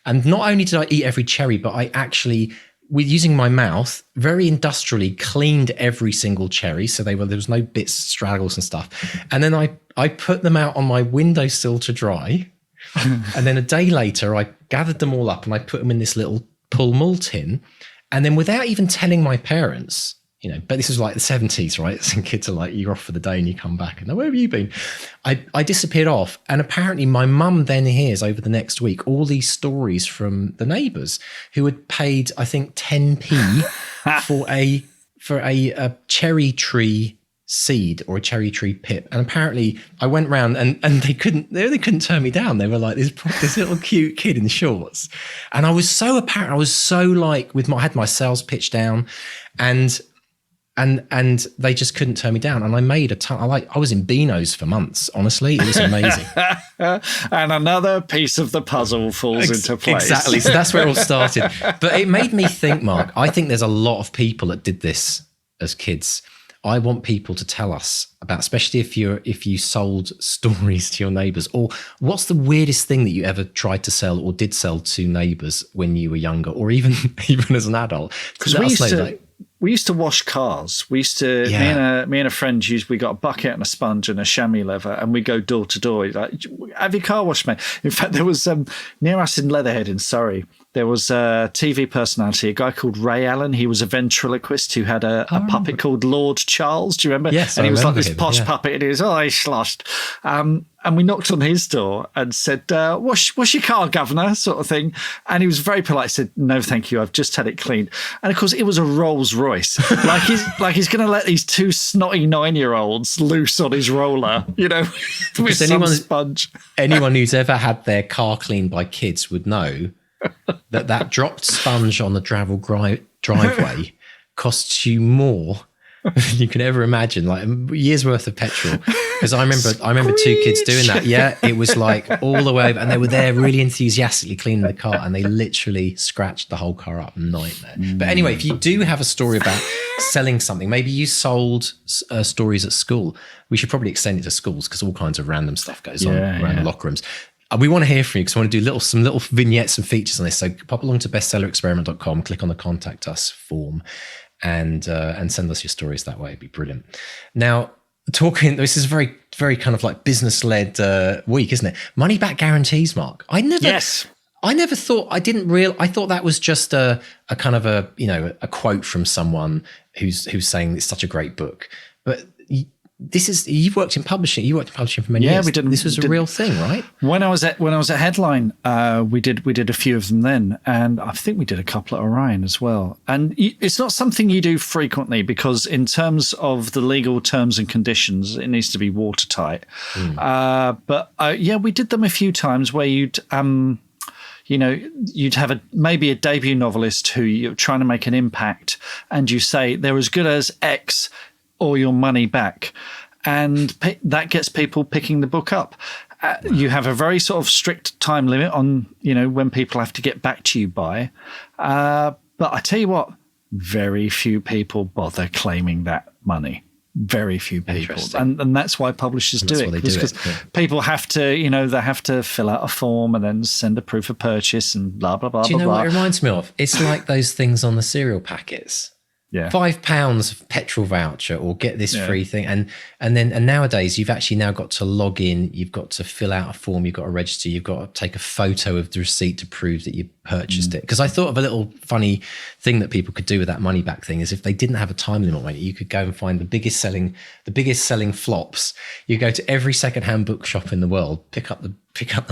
And not only did I eat every cherry, but I actually, with using my mouth, very industrially cleaned every single cherry. So there was no bits, straggles and stuff. And then I put them out on my windowsill to dry. And then a day later, I gathered them all up and I put them in this little Pulmul tin. And then without even telling my parents, but this was like the 70s, right? And kids are like, you're off for the day and you come back. And where have you been? I disappeared off. And apparently my mum then hears over the next week all these stories from the neighbours who had paid, I think, 10p for a cherry tree seed or a cherry tree pip. And apparently I went round and they couldn't turn me down. They were like this little cute kid in shorts. And I was so apparent. I was so like I had my sales pitch down and they just couldn't turn me down. And I made a ton. I was in Beano's for months. Honestly, it was amazing. And another piece of the puzzle falls into place. Exactly. So that's where it all started. But it made me think, Mark, I think there's a lot of people that did this as kids. I want people to tell us about, especially if you sold stories to your neighbours, or what's the weirdest thing that you ever tried to sell or did sell to neighbours when you were younger, or even as an adult. Because we used to wash cars. We used to, me and a friend we got a bucket and a sponge and a chamois leather, and we go door to door. Like, have your car washed, mate. In fact, there was near us in Leatherhead in Surrey, there was a TV personality, a guy called Ray Allen. He was a ventriloquist who had a puppet called Lord Charles. Do you remember? Yes, and he was like this him, posh puppet, and he was he's sloshed. And we knocked on his door and said, wash your car, governor, sort of thing. And he was very polite, said, no, thank you, I've just had it cleaned. And of course, it was a Rolls Royce. like he's going to let these 2 snotty 9-year-olds loose on his roller, with some sponge. Anyone who's ever had their car cleaned by kids would know that dropped sponge on the gravel driveway costs you more than you can ever imagine, like a year's worth of petrol. Because I remember 2 kids doing that. Yeah, it was like all the way over, and they were there really enthusiastically cleaning the car, and they literally scratched the whole car up. Nightmare. But anyway, if you do have a story about selling something, maybe you sold stories at school. We should probably extend it to schools because all kinds of random stuff goes on around the locker rooms. We want to hear from you because I want to do some little vignettes and features on this. So pop along to bestsellerexperiment.com, click on the contact us form, and send us your stories that way. It'd be brilliant. Now, this is very, very kind of like business-led week, isn't it? Money back guarantees, Mark. I never thought, I thought that was just a kind of a quote from someone who's saying it's such a great book. But you've worked in publishing. You worked in publishing for many years. This was a real thing, right? When I was at Headline, we did a few of them then, and I think we did a couple at Orion as well. And it's not something you do frequently because, in terms of the legal terms and conditions, it needs to be watertight. But we did them a few times where you'd have maybe a debut novelist who you're trying to make an impact, and you say they're as good as X or your money back, and that gets people picking the book up. You have a very sort of strict time limit on when people have to get back to you by, but I tell you what, very few people bother claiming that money. Very few people, and that's why publishers do it, because people have to they have to fill out a form and then send a proof of purchase and blah blah blah. Do you know blah, what it reminds me of? It's like those things on the cereal packets. Yeah, £5 of petrol voucher, or get this free thing, and nowadays you've actually now got to log in, you've got to fill out a form, you've got to register, you've got to take a photo of the receipt to prove that you purchased it. Because I thought of a little funny thing that people could do with that money back thing is, if they didn't have a time limit on it, you could go and find the biggest selling flops. You go to every secondhand bookshop in the world, pick up the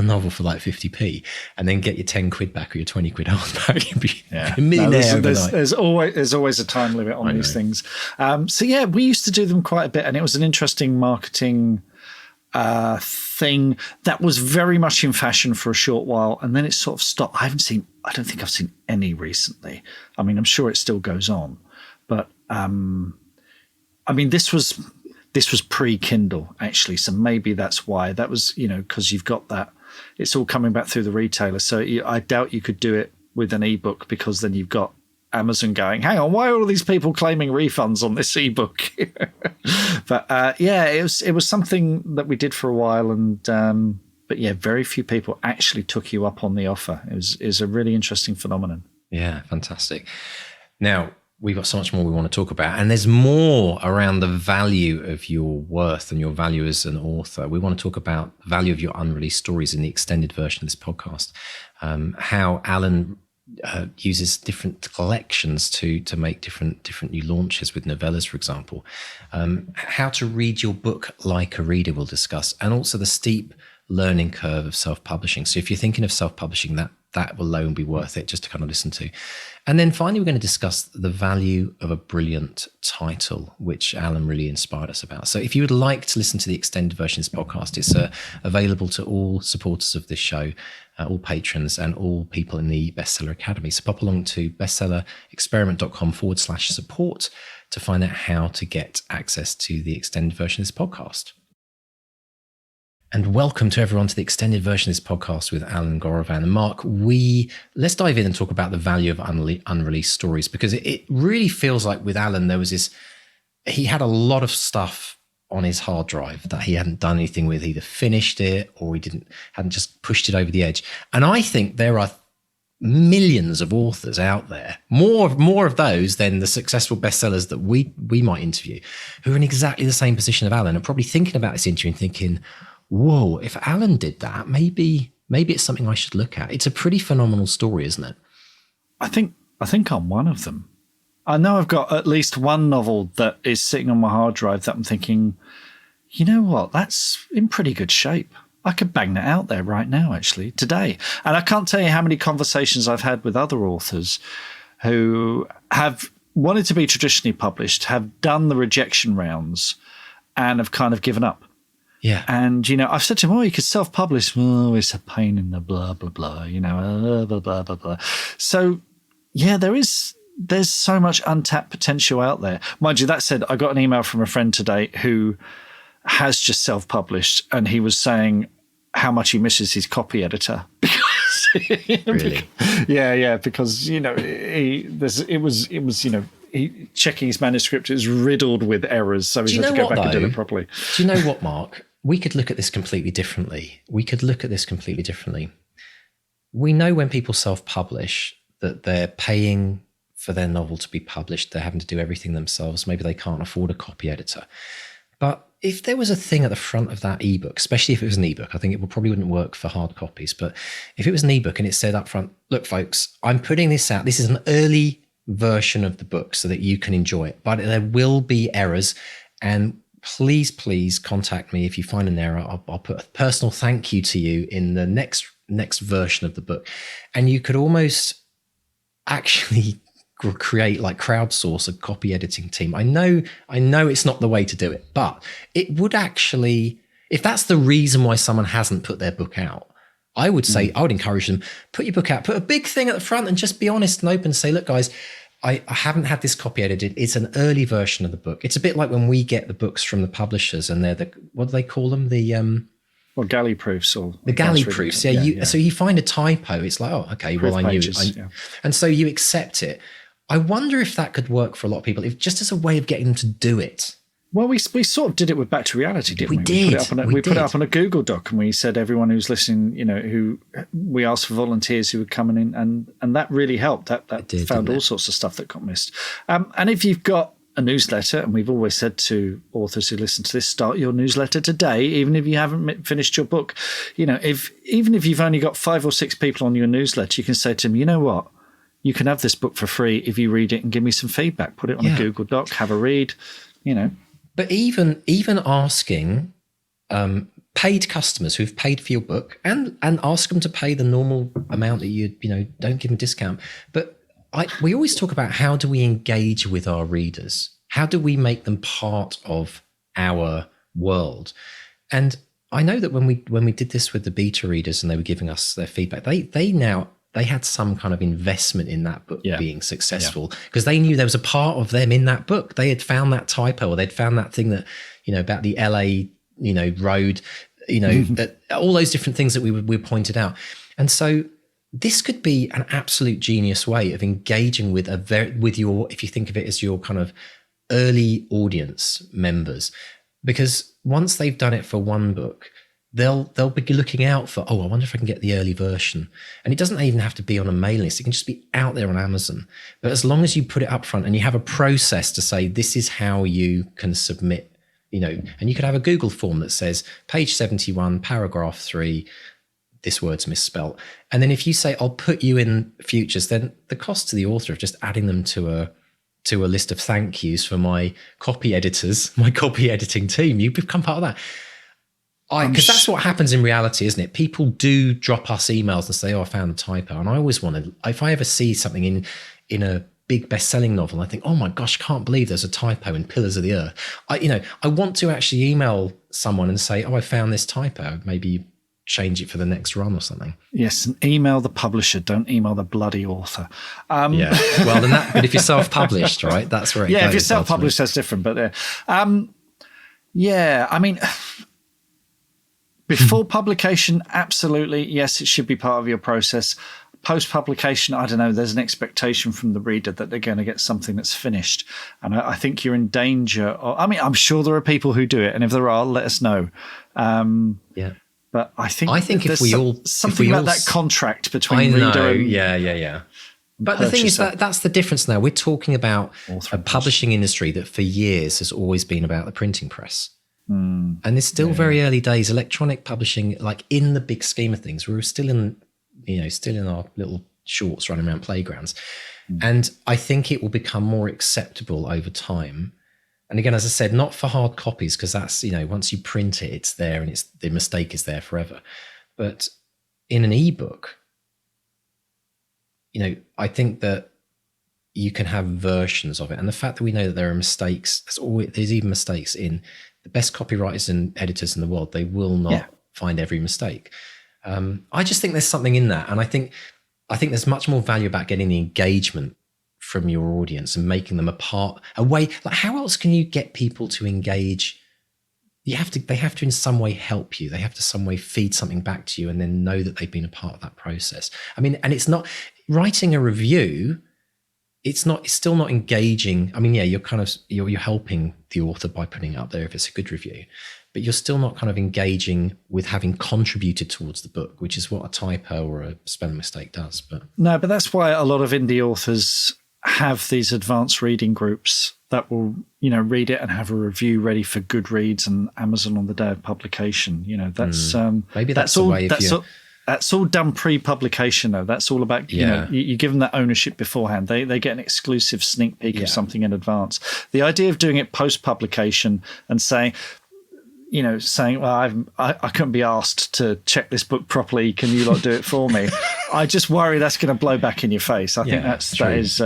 novel for like 50p, and then get your 10 quid back or your 20 quid back. You'd be a millionaire overnight. There's always a time limit on these things. We used to do them quite a bit, and it was an interesting marketing thing that was very much in fashion for a short while, and then it sort of stopped. I don't think I've seen any recently. I mean, I'm sure it still goes on, but this was pre-Kindle, actually, so maybe that's why. That was, because you've got that. It's all coming back through the retailer, so I doubt you could do it with an ebook, because then you've got Amazon going, hang on, why are all these people claiming refunds on this ebook? But it was something that we did for a while, and but very few people actually took you up on the offer. It was a really interesting phenomenon. Yeah, fantastic. Now, we've got so much more we want to talk about, and there's more around the value of your worth and your value as an author. We want to talk about the value of your unreleased stories in the extended version of this podcast, how Alan uses different collections to make different new launches with novellas, for example, how to read your book like a reader we'll discuss, and also the steep learning curve of self-publishing. So if you're thinking of self-publishing, that will alone be worth it just to kind of listen to. And then finally, we're going to discuss the value of a brilliant title, which Alan really inspired us about. So if you would like to listen to the extended version of this podcast, it's available to all supporters of this show, all patrons, and all people in the Bestseller Academy. So pop along to bestsellerexperiment.com/support to find out how to get access to the extended version of this podcast. And welcome to everyone to the extended version of this podcast with Alan Gorevan. And Mark, let's dive in and talk about the value of unreleased stories, because it really feels like with Alan, he had a lot of stuff on his hard drive that he hadn't done anything with, either finished it or hadn't just pushed it over the edge. And I think there are millions of authors out there, more of those than the successful bestsellers that we might interview, who are in exactly the same position of Alan, and probably thinking about this interview and thinking, whoa, if Alan did that, maybe it's something I should look at. It's a pretty phenomenal story, isn't it? I think I'm one of them. I know I've got at least one novel that is sitting on my hard drive that I'm thinking, you know what, that's in pretty good shape. I could bang that out there right now, actually, today. And I can't tell you how many conversations I've had with other authors who have wanted to be traditionally published, have done the rejection rounds, and have kind of given up. Yeah. And, I've said to him, you could self-publish. Oh, it's a pain in the blah, blah, blah, blah, blah, blah, blah, blah. So, there's so much untapped potential out there. Mind you, that said, I got an email from a friend today who has just self-published, and he was saying how much he misses his copy editor. Really? Because, checking his manuscript is riddled with errors, so he has to go back and do it properly. Do you know what, Mark? We could look at this completely differently. We know when people self-publish that they're paying for their novel to be published. They're having to do everything themselves. Maybe they can't afford a copy editor. But if there was a thing at the front of that ebook, especially if it was an ebook, I think it probably wouldn't work for hard copies. But if it was an ebook and it said up front, look, folks, I'm putting this out. This is an early version of the book so that you can enjoy it. But there will be errors, and please contact me if you find an error. I'll put a personal thank you to you in the next version of the book. And you could almost actually create, like, crowdsource a copy editing team. I know it's not the way to do it, but it would actually, if that's the reason why someone hasn't put their book out, I would say, I would encourage them, put your book out, put a big thing at the front and just be honest and open and say, look, guys, I haven't had this copy edited. It's an early version of the book. It's a bit like when we get the books from the publishers and they're what do they call them? Or galley proofs, or the galley proofs. Yeah. So you find a typo. It's like, oh, okay, well, I knew it. And so you accept it. I wonder if that could work for a lot of people, if just as a way of getting them to do it. Well, we sort of did it with Back to Reality, didn't we? We put it up on a Google Doc, and we said everyone who's listening, who we asked for volunteers who would come in, and that really helped. That found all sorts of stuff that got missed. And if you've got a newsletter, and we've always said to authors who listen to this, start your newsletter today, even if you haven't finished your book. Even if you've only got 5 or 6 people on your newsletter, you can say to them, you know what? You can have this book for free if you read it and give me some feedback. Put it on a Google Doc, have a read, But even asking paid customers who've paid for your book and ask them to pay the normal amount that you don't give them a discount. But we always talk about, how do we engage with our readers? How do we make them part of our world? And I know that when we did this with the beta readers and they were giving us their feedback, they had some kind of investment in that book being successful, because they knew there was a part of them in that book. They had found that typo, or they'd found that thing that, about the LA, road, all those different things that we pointed out. And so this could be an absolute genius way of engaging with your, if you think of it as your kind of early audience members, because once they've done it for one book, they'll be looking out for, I wonder if I can get the early version. And it doesn't even have to be on a mailing list. It can just be out there on Amazon. But as long as you put it up front and you have a process to say, this is how you can submit, and you could have a Google form that says page 71, paragraph 3, this word's misspelt. And then if you say, I'll put you in futures, then the cost to the author of just adding them to a list of thank yous for my copy editors, my copy editing team, you become part of that. Because that's what happens in reality, isn't it? People do drop us emails and say, I found a typo. And I always want to, if I ever see something in a big best-selling novel, I think, oh my gosh, I can't believe there's a typo in Pillars of the Earth. I want to actually email someone and say, I found this typo. Maybe change it for the next run or something. Yes, and email the publisher. Don't email the bloody author. Well, but if you're self-published, right, that's where it goes. Yeah, if you're self-published, that's different. But before publication, absolutely, yes, it should be part of your process. Post-publication, I don't know, there's an expectation from the reader that they're going to get something that's finished. And I think you're in danger. I'm sure there are people who do it. And if there are, let us know. But I think if we all something about that contract between reader and But the thing is that's the difference now. We're talking about a publishing industry that for years has always been about the printing press. And it's still very early days. Electronic publishing, like in the big scheme of things, we're still in our little shorts running around playgrounds. And I think it will become more acceptable over time. And again, as I said, not for hard copies, because that's, once you print it, it's there and the mistake is there forever. But in an ebook, I think that you can have versions of it. And the fact that we know that there are mistakes, there's even mistakes in the best copywriters and editors in the world, they will not find every mistake. I just think there's something in that. And I think there's much more value about getting the engagement from your audience and making them a way, like how else can you get people to engage? They have to in some way help you. They have to some way feed something back to you and then know that they've been a part of that process. And it's not writing a review. It's still not engaging. You're helping the author by putting it up there if it's a good review, but you're still not kind of engaging with having contributed towards the book, which is what a typo or a spelling mistake does. But that's why a lot of indie authors have these advanced reading groups that will, read it and have a review ready for Goodreads and Amazon on the day of publication. That's maybe that's the way. That's all done pre-publication, though. That's all about, you give them that ownership beforehand. They get an exclusive sneak peek of something in advance. The idea of doing it post-publication and saying, well, I couldn't be asked to check this book properly. Can you lot do it for me? I just worry that's going to blow back in your face. I think that is.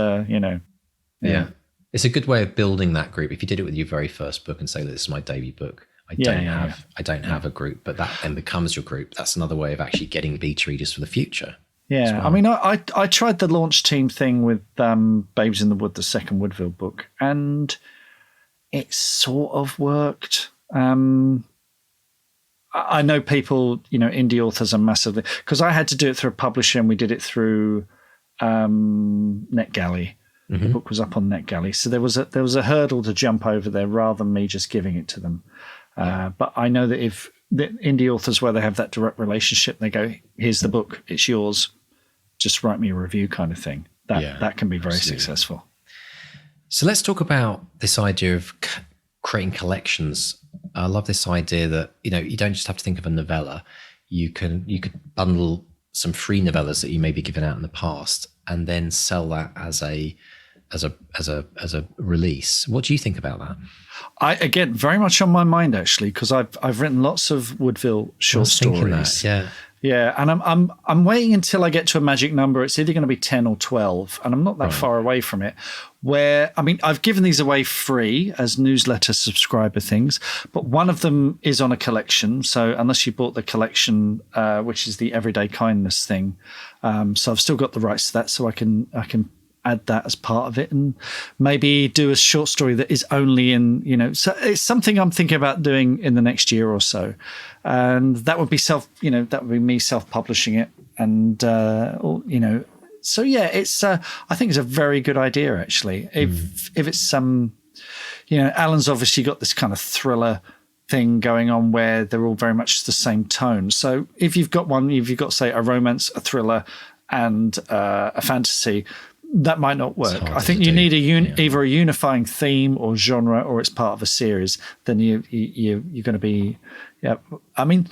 Yeah. It's a good way of building that group. If you did it with your very first book and say, "This is my debut book," I don't have a group, but that then becomes your group. That's another way of actually getting beta readers for the future. Yeah, well. I mean, I tried the launch team thing with Babes in the Wood, the second Woodville book, and it sort of worked. I know people, indie authors are massively, because I had to do it through a publisher and we did it through NetGalley. Mm-hmm. The book was up on NetGalley, so there was a hurdle to jump over there rather than me just giving it to them. But I know that if the indie authors where they have that direct relationship, they go, "Here's the book, it's yours, just write me a review," kind of thing. That can be very successful. So let's talk about this idea of creating collections. I love this idea that you don't just have to think of a novella. You could bundle some free novellas that you may be given out in the past, and then sell that as a release. What do you think about that? Again, very much on my mind actually, because I've written lots of Woodville short stories. Yeah, and I'm waiting until I get to a magic number. It's either going to be 10 or 12, and I'm not that far away from it. Where, I mean, I've given these away free as newsletter subscriber things, but one of them is on a collection. So unless you bought the collection, which is the Everyday Kindness thing, so I've still got the rights to that, so I can add that as part of it, and maybe do a short story that is only in, so it's something I'm thinking about doing in the next year or so. And that would be me self-publishing it. And, so yeah, it's, I think it's a very good idea actually. If it's, Alan's obviously got this kind of thriller thing going on where they're all very much the same tone. So if you've got say a romance, a thriller and a fantasy, that might not work. I think you need either a unifying theme or genre, or it's part of a series. Then you're going to be, I mean,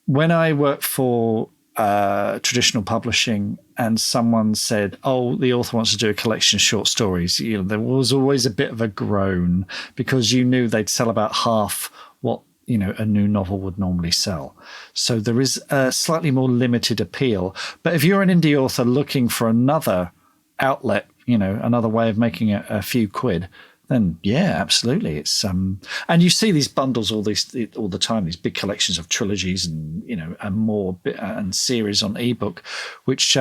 when I worked for traditional publishing, and someone said, "Oh, the author wants to do a collection of short stories," there was always a bit of a groan, because you knew they'd sell about half what a new novel would normally sell. So there is a slightly more limited appeal. But if you're an indie author looking for another outlet, another way of making a few quid, then yeah, absolutely. It's and you see these bundles all the time, these big collections of trilogies and and more and series on ebook, which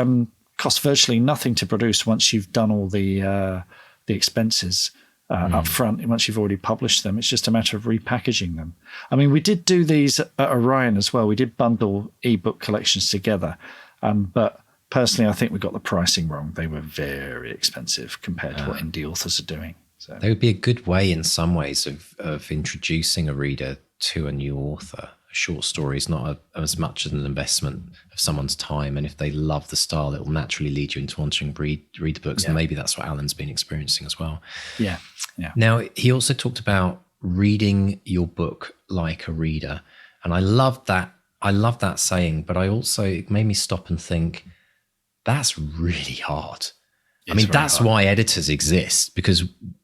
cost virtually nothing to produce once you've done all the expenses. Up front, once you've already published them. It's just a matter of repackaging them. I mean, we did do these at Orion as well. We did bundle ebook collections together, but personally, I think we got the pricing wrong. They were very expensive compared to what indie authors are doing. So they would be a good way in some ways of introducing a reader to a new author. A short story is not as much as an investment of someone's time, and if they love the style, it will naturally lead you into wanting to read the books, and maybe that's what Alan's been experiencing as well. Yeah. Now, he also talked about reading your book like a reader, and I love that saying, but it made me stop and think, that's really hard. That's why editors exist, because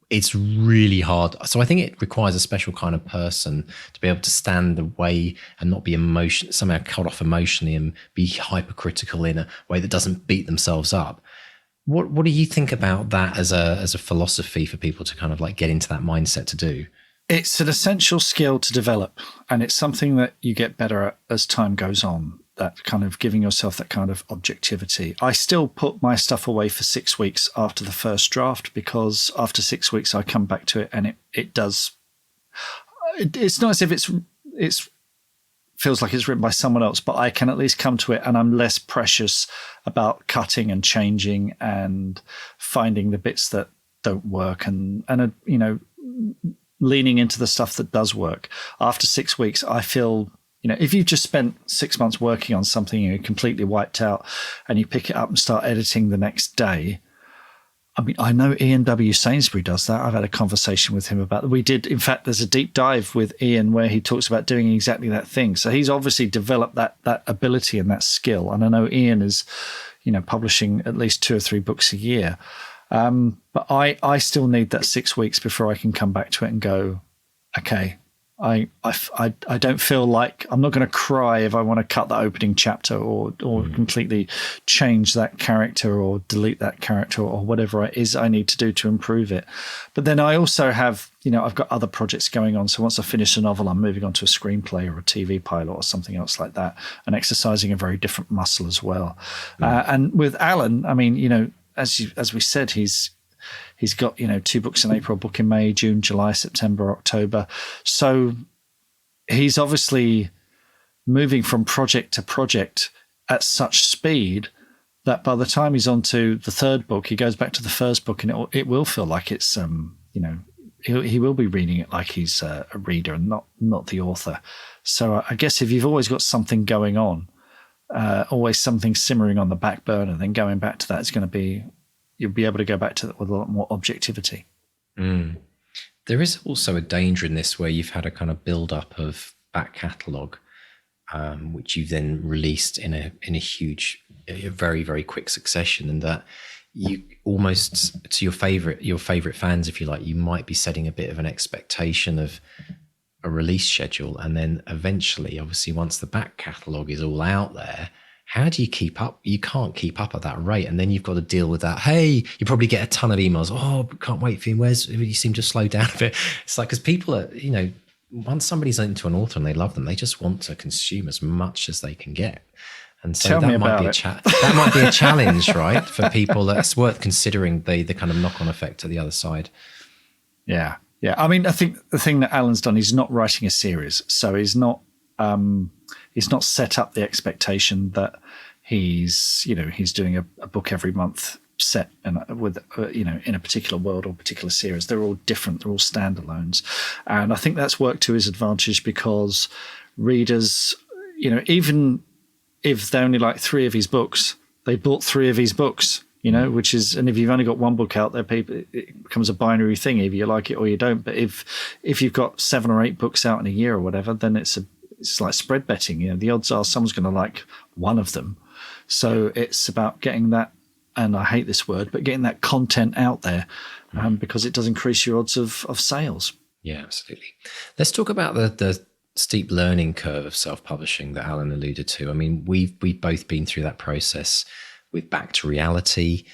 it's really hard. So I think it requires a special kind of person to be able to stand the way and not be somehow cut off emotionally and be hypercritical in a way that doesn't beat themselves up. What do you think about that as a philosophy for people to kind of like get into that mindset to do? It's an essential skill to develop, and it's something that you get better at as time goes on. That kind of giving yourself that kind of objectivity. I still put my stuff away for 6 weeks after the first draft, because after 6 weeks I come back to it and it does. It's not as if it's feels like it's written by someone else, but I can at least come to it and I'm less precious about cutting and changing and finding the bits that don't work and leaning into the stuff that does work. After 6 weeks, I feel, if you've just spent 6 months working on something, you're completely wiped out, and you pick it up and start editing the next day, I mean, I know Ian W. Sainsbury does that. I've had a conversation with him about that. We did, in fact, there's a deep dive with Ian where he talks about doing exactly that thing. So he's obviously developed that ability and that skill. And I know Ian is, publishing at least 2 or 3 books a year. But I still need that 6 weeks before I can come back to it and go, okay, I don't feel like I'm not going to cry if I want to cut that opening chapter or completely change that character or delete that character or whatever it is I need to do to improve it. But then I also have, I've got other projects going on. So once I finish a novel, I'm moving on to a screenplay or a TV pilot or something else like that, and exercising a very different muscle as well. And with Alan, I mean, as we said, he's got 2 books in April, a book in May, June, July, September, October. So he's obviously moving from project to project at such speed that by the time he's on to the 3rd book, he goes back to the 1st book, and it will feel like it's he will be reading it like he's a reader and not the author. So I guess if you've always got something going on, always something simmering on the back burner, then going back to that is going to be, you'll be able to go back to that with a lot more objectivity. There is also a danger in this where you've had a kind of build-up of back catalogue, which you've then released in a very, very quick succession, and that you almost, to your favorite fans, if you like, you might be setting a bit of an expectation of a release schedule, and then eventually, obviously, once the back catalogue is all out there, how do you keep up? You can't keep up at that rate. And then you've got to deal with that. Hey, you probably get a ton of emails. Oh, can't wait for you. You seem to slow down a bit. It's like, because people are, once somebody's into an author and they love them, they just want to consume as much as they can get. And so that might be a challenge, right? For people, that's worth considering the kind of knock-on effect to the other side. Yeah. Yeah. I mean, I think the thing that Alan's done, he's not writing a series. So he's not set up the expectation that he's doing a book every month set with in a particular world or particular series. They're all different. They're all standalones. And I think that's worked to his advantage because readers, even if they only like 3 of his books, they bought 3 of his books, which is, and if you've only got 1 book out there, it becomes a binary thing. Either you like it or you don't. But if you've got 7 or 8 books out in a year or whatever, then it's like spread betting. The odds are someone's going to like 1 of them. So it's about getting that, and I hate this word, but getting that content out there, because it does increase your odds of sales. Yeah, absolutely. Let's talk about the steep learning curve of self-publishing that Alan alluded to. I mean, we've both been through that process with Back to Reality.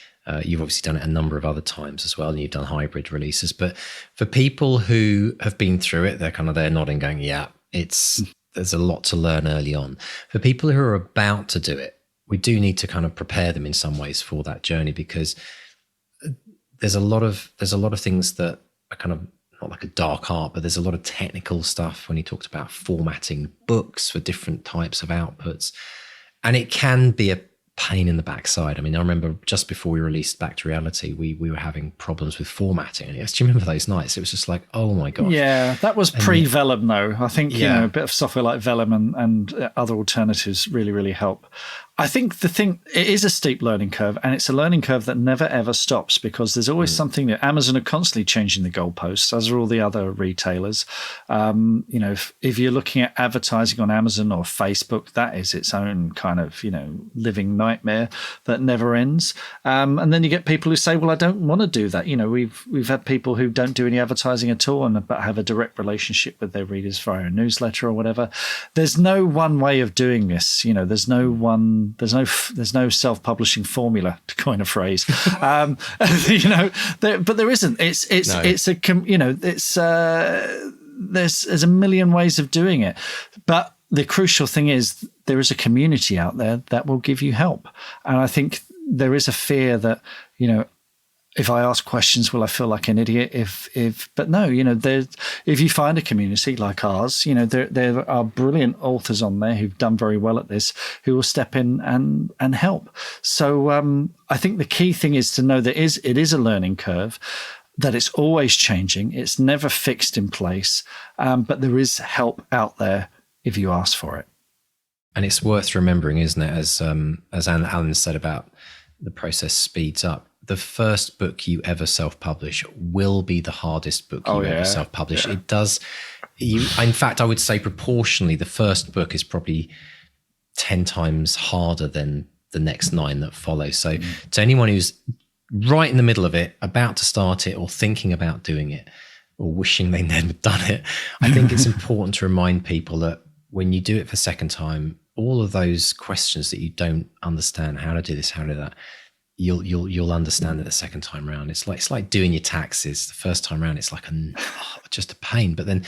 You've obviously done it a number of other times as well, and you've done hybrid releases. But for people who have been through it, they're kind of there nodding, going, yeah, there's a lot to learn early on. For people who are about to do it, we do need to kind of prepare them in some ways for that journey, because there's a lot of things that are kind of not like a dark art, but there's a lot of technical stuff when he talked about formatting books for different types of outputs. And it can be a pain in the backside. I mean, I remember just before we released Back to Reality, we were having problems with formatting. And do you remember those nights? It was just like, oh my gosh. Yeah, that was pre-Vellum though. I think, a bit of software like Vellum and other alternatives really, really help. I think it is a steep learning curve, and it's a learning curve that never ever stops, because there's always something that Amazon are constantly changing the goalposts, as are all the other retailers. If you're looking at advertising on Amazon or Facebook, that is its own kind of, living nightmare that never ends. And then you get people who say, well, I don't want to do that. We've had people who don't do any advertising at all, but have a direct relationship with their readers via a newsletter or whatever. There's no one way of doing this. There's no self-publishing formula, to coin a phrase. But there isn't. There's a million ways of doing it. But the crucial thing is there is a community out there that will give you help. And I think there is a fear that, if I ask questions, will I feel like an idiot? But no, if you find a community like ours, there are brilliant authors on there who've done very well at this, who will step in and help. So I think the key thing is to know that it is a learning curve, that it's always changing. It's never fixed in place, but there is help out there if you ask for it. And it's worth remembering, isn't it? As Alan said about the process speeds up. the first book you ever self-publish will be the hardest book you ever self-publish. It does. In fact, I would say proportionally, the first book is probably 10 times harder than the next 9 that follow. So to anyone who's right in the middle of it, about to start it, or thinking about doing it, or wishing they'd never done it, I think it's important to remind people that when you do it for the second time, all of those questions that you don't understand, how to do this, how to do that, you'll understand it the second time around. It's like doing your taxes. The first time around, it's like just a pain, but then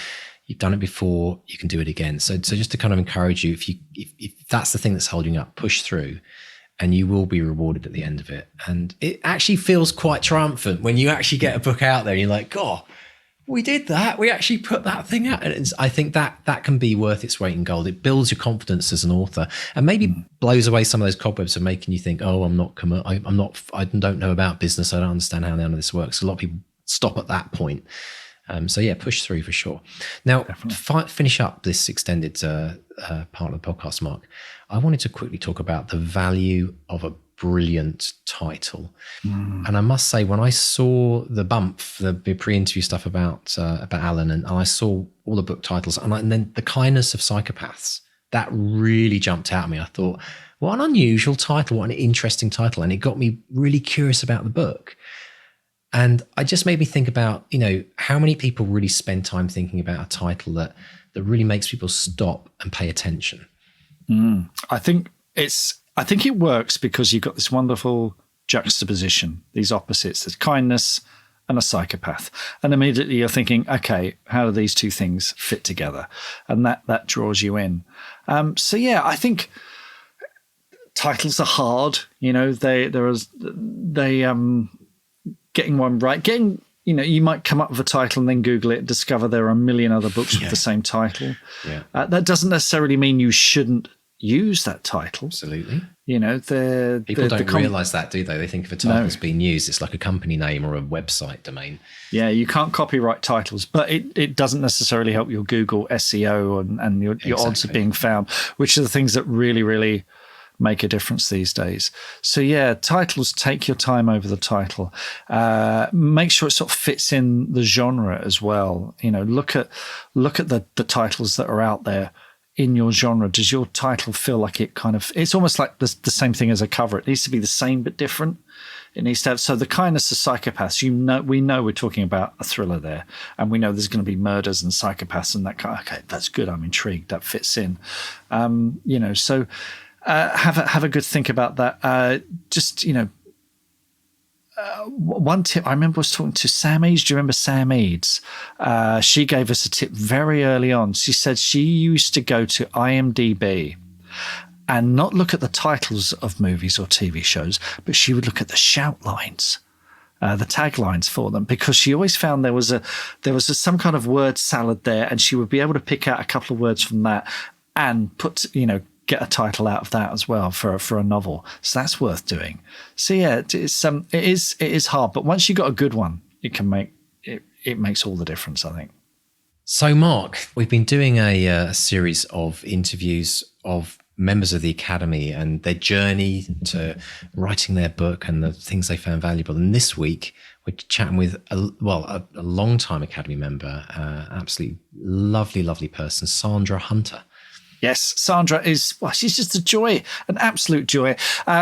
you've done it before, you can do it again. So just to kind of encourage you, if that's the thing that's holding you up, push through, and you will be rewarded at the end of it. And it actually feels quite triumphant when you actually get a book out there and you're like, God, we did that. We actually put that thing out. And I think that can be worth its weight in gold. It builds your confidence as an author, and maybe blows away some of those cobwebs of making you think, oh, I don't know about business. I don't understand how none of this works. A lot of people stop at that point. So yeah, push through for sure. Now, to finish up this extended part of the podcast, Mark, I wanted to quickly talk about the value of a brilliant title. And I must say, when I saw the bump, the pre-interview stuff about Alan, and I saw all the book titles, and then The Kindness of Psychopaths, that really jumped out at me. I thought, what an unusual title, what an interesting title. And it got me really curious about the book. And it just made me think about, how many people really spend time thinking about a title that really makes people stop and pay attention. I think it works because you've got this wonderful juxtaposition, these opposites, there's kindness and a psychopath. And immediately you're thinking, okay, how do these two things fit together? And that draws you in. So yeah, I think titles are hard, getting one right, you might come up with a title and then Google it and discover there are a million other books with the same title. Yeah. That doesn't necessarily mean you shouldn't use that title. Absolutely. People don't realize that, do they? They think if a title's being used, it's like a company name or a website domain. Yeah, you can't copyright titles, but it doesn't necessarily help your Google SEO and your odds of being found, which are the things that really, really make a difference these days. So yeah, titles, take your time over the title. Make sure it sort of fits in the genre as well. Look at the titles that are out there in your genre. Does your title feel like it's almost like the same thing as a cover? It needs to be the same but different. It needs to have, so The Kindness of Psychopaths, we know we're talking about a thriller there, and we know there's going to be murders and psychopaths and that kind. Okay, that's good. I'm intrigued. That fits in. So have a good think about that. One tip I remember was talking to Sam Eads. Do you remember Sam Eads? She gave us a tip very early on. She said she used to go to IMDb and not look at the titles of movies or TV shows, but she would look at the shout lines, the taglines for them, because she always found there was some kind of word salad there, and she would be able to pick out a couple of words from that and put, get a title out of that as well for a novel. So that's worth doing. So yeah, it is hard, but once you got a good one, it makes all the difference, I think. So Mark, we've been doing a series of interviews of members of the Academy and their journey to writing their book and the things they found valuable. And this week we're chatting with a long-time Academy member, absolutely lovely, lovely person, Sandra Hunter. Yes, Sandra she's just a joy, an absolute joy.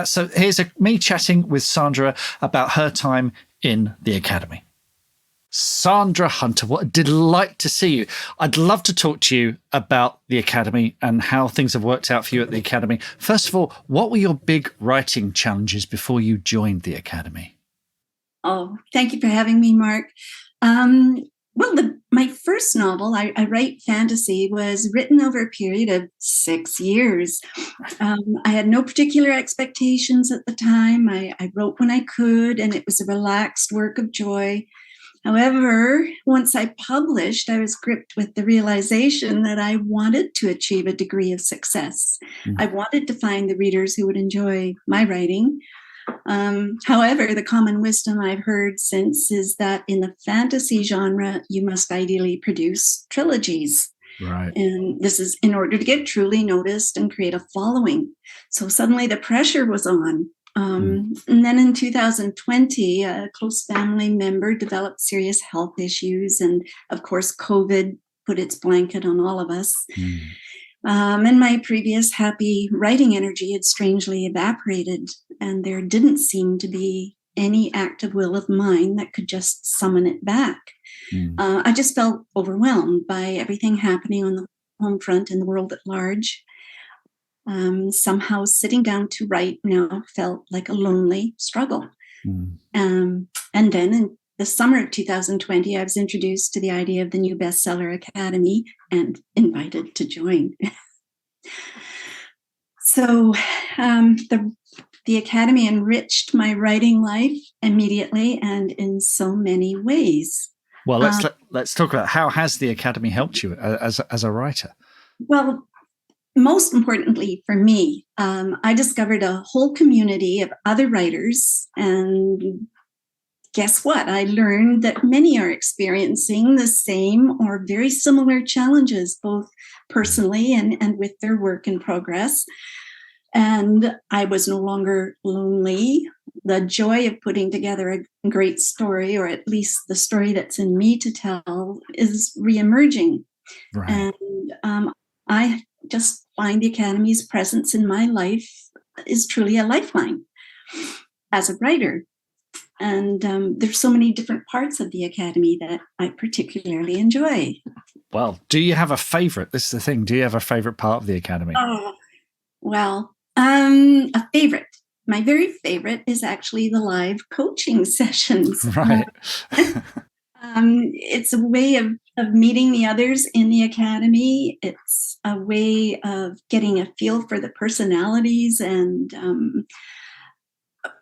So here's me chatting with Sandra about her time in the Academy. Sandra Hunter, what a delight to see you. I'd love to talk to you about the Academy and how things have worked out for you at the Academy. First of all, what were your big writing challenges before you joined the Academy? Oh, thank you for having me, Mark. My first novel, I write fantasy, was written over a period of 6 years. I had no particular expectations at the time. I wrote when I could, and it was a relaxed work of joy. However, once I published, I was gripped with the realization that I wanted to achieve a degree of success. I wanted to find the readers who would enjoy my writing. However, the common wisdom I've heard since is that in the fantasy genre, you must ideally produce trilogies. Right. And this is in order to get truly noticed and create a following. So suddenly the pressure was on. And then in 2020, a close family member developed serious health issues. And of course, COVID put its blanket on all of us. And my previous happy writing energy had strangely evaporated. And there didn't seem to be any active will of mine that could just summon it back. I just felt overwhelmed by everything happening on the home front in the world at large. Somehow sitting down to write now felt like a lonely struggle. And then in the summer of 2020, I was introduced to the idea of the New Bestseller Academy and invited to join. So the Academy enriched my writing life immediately and in so many ways. Well, let's talk about how has the Academy helped you as a writer? Well, most importantly for me, I discovered a whole community of other writers, and guess what? I learned that many are experiencing the same or very similar challenges, both personally and with their work in progress. And I was no longer lonely. The joy of putting together a great story, or at least the story that's in me to tell, is reemerging. Right. And I just find the Academy's presence in my life is truly a lifeline as a writer. And there's so many different parts of the Academy that I particularly enjoy. Well, do you have a favorite? This is the thing. Do you have a favorite part of the Academy? A favorite. My very favorite is actually the live coaching sessions. Right. It's a way of meeting the others in the Academy. It's a way of getting a feel for the personalities. And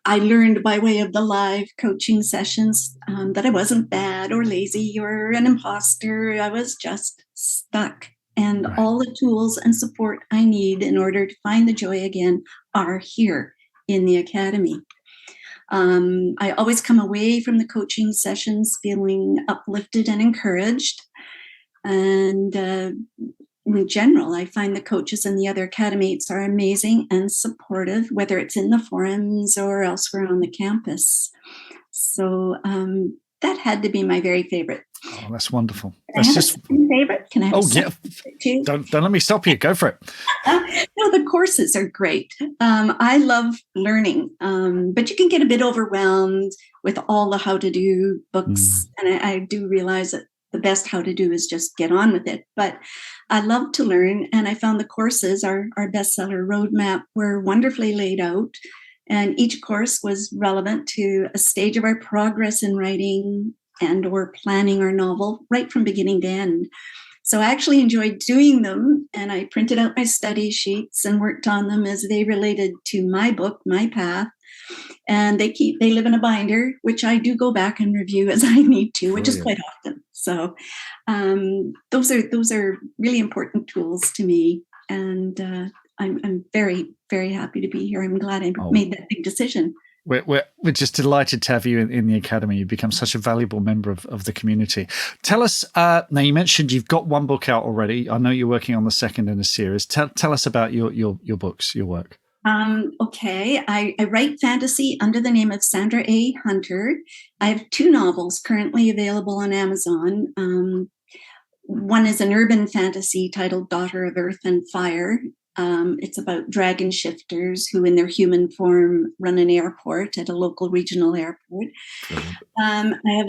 I learned by way of the live coaching sessions that I wasn't bad or lazy or an imposter. I was just stuck. And all the tools and support I need in order to find the joy again are here in the Academy. I always come away from the coaching sessions feeling uplifted and encouraged. And in general, I find the coaches and the other academates are amazing and supportive, whether it's in the forums or elsewhere on the campus. So that had to be my very favorite. Oh, that's wonderful. That's just favorite. Can I have too? Don't let me stop you. Go for it. No, the courses are great. I love learning, but you can get a bit overwhelmed with all the how-to-do books. And I do realize that the best how-to-do is just get on with it. But I love to learn, and I found the courses, our bestseller roadmap, were wonderfully laid out. And each course was relevant to a stage of our progress in writing and or planning our novel right from beginning to end. So I actually enjoyed doing them, and I printed out my study sheets and worked on them as they related to my book, my path. And they live in a binder, which I do go back and review as I need to, which is quite often. So those are really important tools to me. And I'm very, very happy to be here. I'm glad I made that big decision. We're just delighted to have you in the Academy. You've become such a valuable member of the community. Tell us, now you mentioned you've got one book out already. I know you're working on the second in a series. Tell us about your books, your work. Okay. I write fantasy under the name of Sandra A. Hunter. I have 2 novels currently available on Amazon. One is an urban fantasy titled Daughter of Earth and Fire. It's about dragon shifters who in their human form run an airport at a local regional airport. I have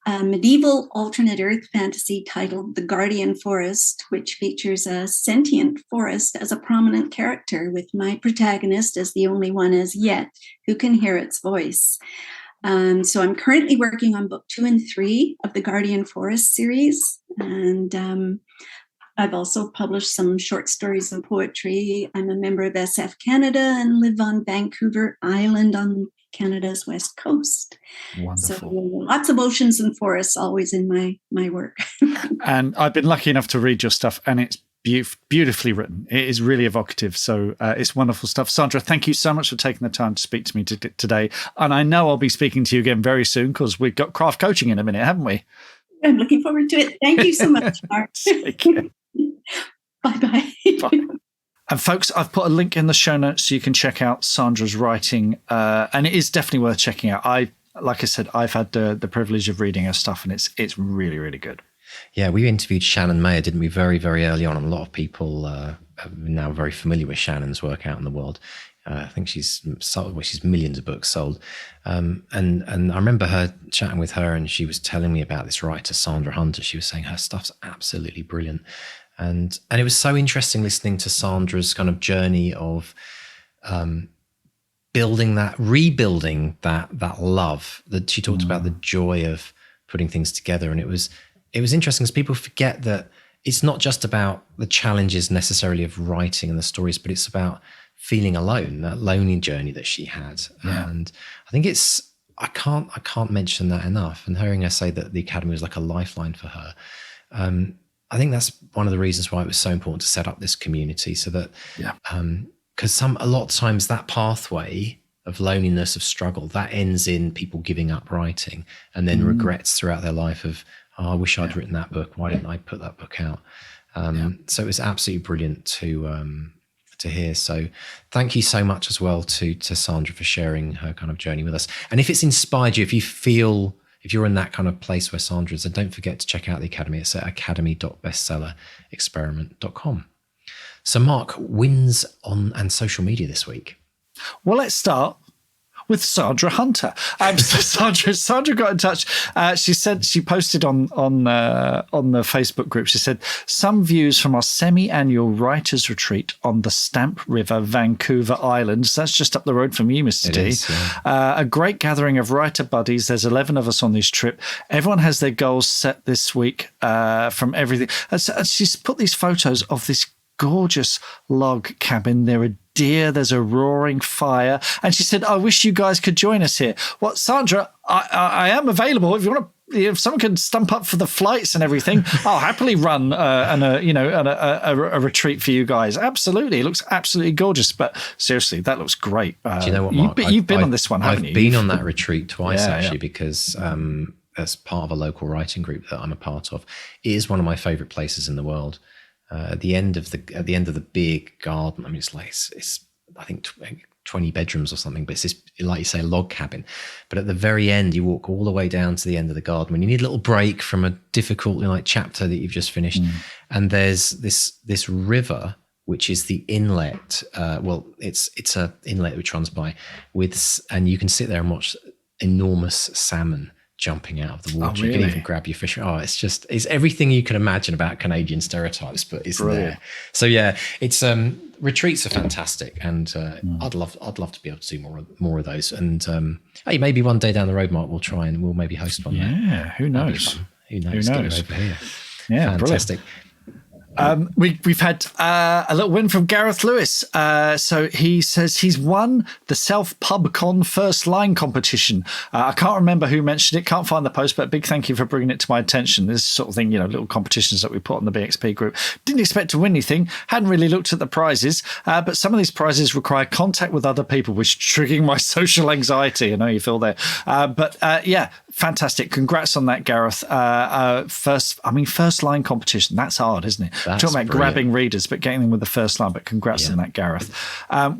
a medieval alternate Earth fantasy titled The Guardian Forest, which features a sentient forest as a prominent character, with my protagonist as the only one as yet who can hear its voice. So I'm currently working on book 2 and 3 of the Guardian Forest series. And I've also published some short stories and poetry. I'm a member of SF Canada and live on Vancouver Island on Canada's west coast. Wonderful. So lots of oceans and forests always in my work. And I've been lucky enough to read your stuff, and it's beautifully written. It is really evocative. So it's wonderful stuff. Sandra, thank you so much for taking the time to speak to me today. And I know I'll be speaking to you again very soon, because we've got craft coaching in a minute, haven't we? I'm looking forward to it. Thank you so much, Mark. Take care. Bye-bye. Bye. And folks, I've put a link in the show notes so you can check out Sandra's writing. And it is definitely worth checking out. Like I said, I've had the privilege of reading her stuff, and it's really, really good. Yeah, we interviewed Shannon Mayer, didn't we, very, very early on. And a lot of people are now very familiar with Shannon's work out in the world. I think she's millions of books sold. And I remember her chatting with her, and she was telling me about this writer, Sandra Hunter. She was saying her stuff's absolutely brilliant. And it was so interesting listening to Sandra's kind of journey of rebuilding that love that she talked about, the joy of putting things together. And it was interesting because people forget that it's not just about the challenges necessarily of writing and the stories, but it's about feeling alone, that lonely journey that she had. Yeah. And I think I can't mention that enough. And hearing her say that the Academy was like a lifeline for her, I think that's one of the reasons why it was so important to set up this community, so that, because a lot of times that pathway of loneliness, of struggle, that ends in people giving up writing and then regrets throughout their life of, I wish I'd written that book. Why didn't I put that book out? So it was absolutely brilliant to hear. So thank you so much as well to Sandra for sharing her kind of journey with us. And if it's inspired you, if you're in that kind of place where Sandra is, then don't forget to check out the Academy. It's at academy.bestsellerexperiment.com. So Mark, wins on and social media this week. Well, let's start with Sandra Hunter. Sandra got in touch. She said, she posted on the Facebook group, she said, some views from our semi-annual writers retreat on the Stamp River, Vancouver Islands. That's just up the road from you, Mr. D. Is, yeah. A great gathering of writer buddies. There's 11 of us on this trip. Everyone has their goals set this week from everything. And she's put these photos of this gorgeous log cabin. There are deer, there's a roaring fire, and she said, I wish you guys could join us here. Well, Sandra, I am available if you want to. If someone can stump up for the flights and everything, I'll happily run a retreat for you guys. Absolutely, it looks absolutely gorgeous. But seriously, that looks great. Do you know what, Mark? You've been on this one, haven't you? I've been on that retreat twice actually, because as part of a local writing group that I'm a part of, it is one of my favourite places in the world. At the end of the big garden, I mean, it's I think 20 bedrooms or something, but it's this, like you say, log cabin. But at the very end, you walk all the way down to the end of the garden when you need a little break from a difficult chapter that you've just finished. And there's this river, which is the inlet. It's a inlet which runs by and you can sit there and watch enormous salmon jumping out of the water. Oh, really? You can even grab your fish. It's everything you can imagine about Canadian stereotypes, but it's there. So yeah, it's retreats are fantastic, and I'd love to be able to do more of those. And hey, maybe one day down the road, Mark, we'll maybe host one. Yeah, who knows? Who knows? Get it over here. Yeah, fantastic. We've had a little win from Gareth Lewis. So he says he's won the Self PubCon First Line competition. I can't remember who mentioned it, can't find the post, but a big thank you for bringing it to my attention. This sort of thing, little competitions that we put on the BXP group. Didn't expect to win anything, hadn't really looked at the prizes, but some of these prizes require contact with other people, which is triggering my social anxiety. I know you feel there. But fantastic. Congrats on that, Gareth. First line competition. That's hard, isn't it? That's talking about brilliant. Grabbing readers, but getting them with the first line. But congrats on that, Gareth.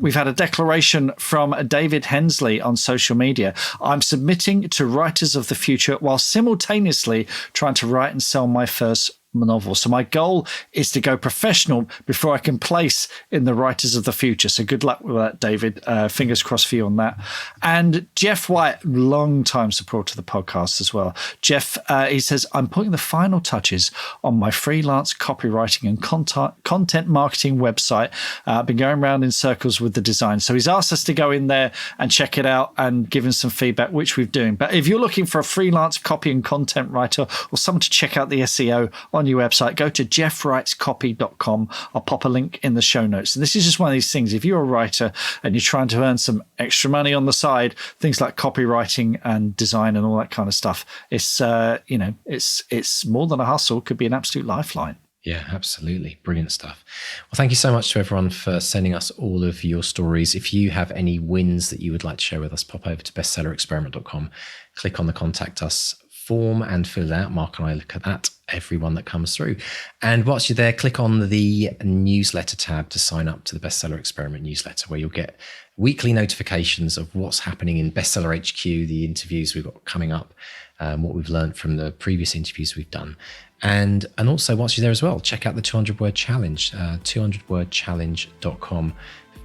We've had a declaration from David Hensley on social media. I'm submitting to Writers of the Future while simultaneously trying to write and sell my first novel. So my goal is to go professional before I can place in the Writers of the Future. So good luck with that, David. Fingers crossed for you on that. And Jeff White, long-time supporter of the podcast as well. Jeff, he says, I'm putting the final touches on my freelance copywriting and content marketing website. I've been going around in circles with the design. So he's asked us to go in there and check it out and give him some feedback, which we've doing. But if you're looking for a freelance copy and content writer or someone to check out the SEO on your website, go to jeffwritescopy.com. I'll pop a link in the show notes. And this is just one of these things. If you're a writer and you're trying to earn some extra money on the side, things like copywriting and design and all that kind of stuff, it's it's more than a hustle. Could be an absolute lifeline. Yeah, absolutely. Brilliant stuff. Well, thank you so much to everyone for sending us all of your stories. If you have any wins that you would like to share with us, pop over to bestsellerexperiment.com, click on the contact us form and fill it out. Mark and I look at that, everyone that comes through. And whilst you're there, click on the newsletter tab to sign up to the Bestseller Experiment newsletter, where you'll get weekly notifications of what's happening in Bestseller HQ, the interviews we've got coming up, what we've learned from the previous interviews we've done. And also, whilst you're there as well, check out the 200-word challenge, 200wordchallenge.com,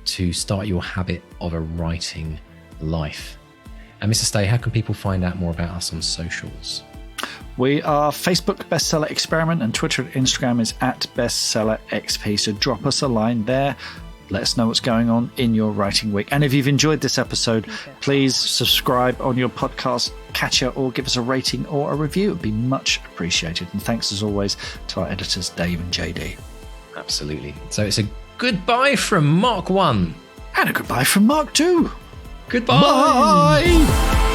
to start your habit of a writing life. And Mr. Stay, how can people find out more about us on socials? We are Facebook Bestseller Experiment, and Twitter and Instagram is @BestsellerXP. So drop us a line there. Let us know what's going on in your writing week. And if you've enjoyed this episode, please subscribe on your podcast catcher or give us a rating or a review. It would be much appreciated. And thanks as always to our editors, Dave and JD. Absolutely. So it's a goodbye from Mark 1. And a goodbye from Mark 2. Goodbye. Bye.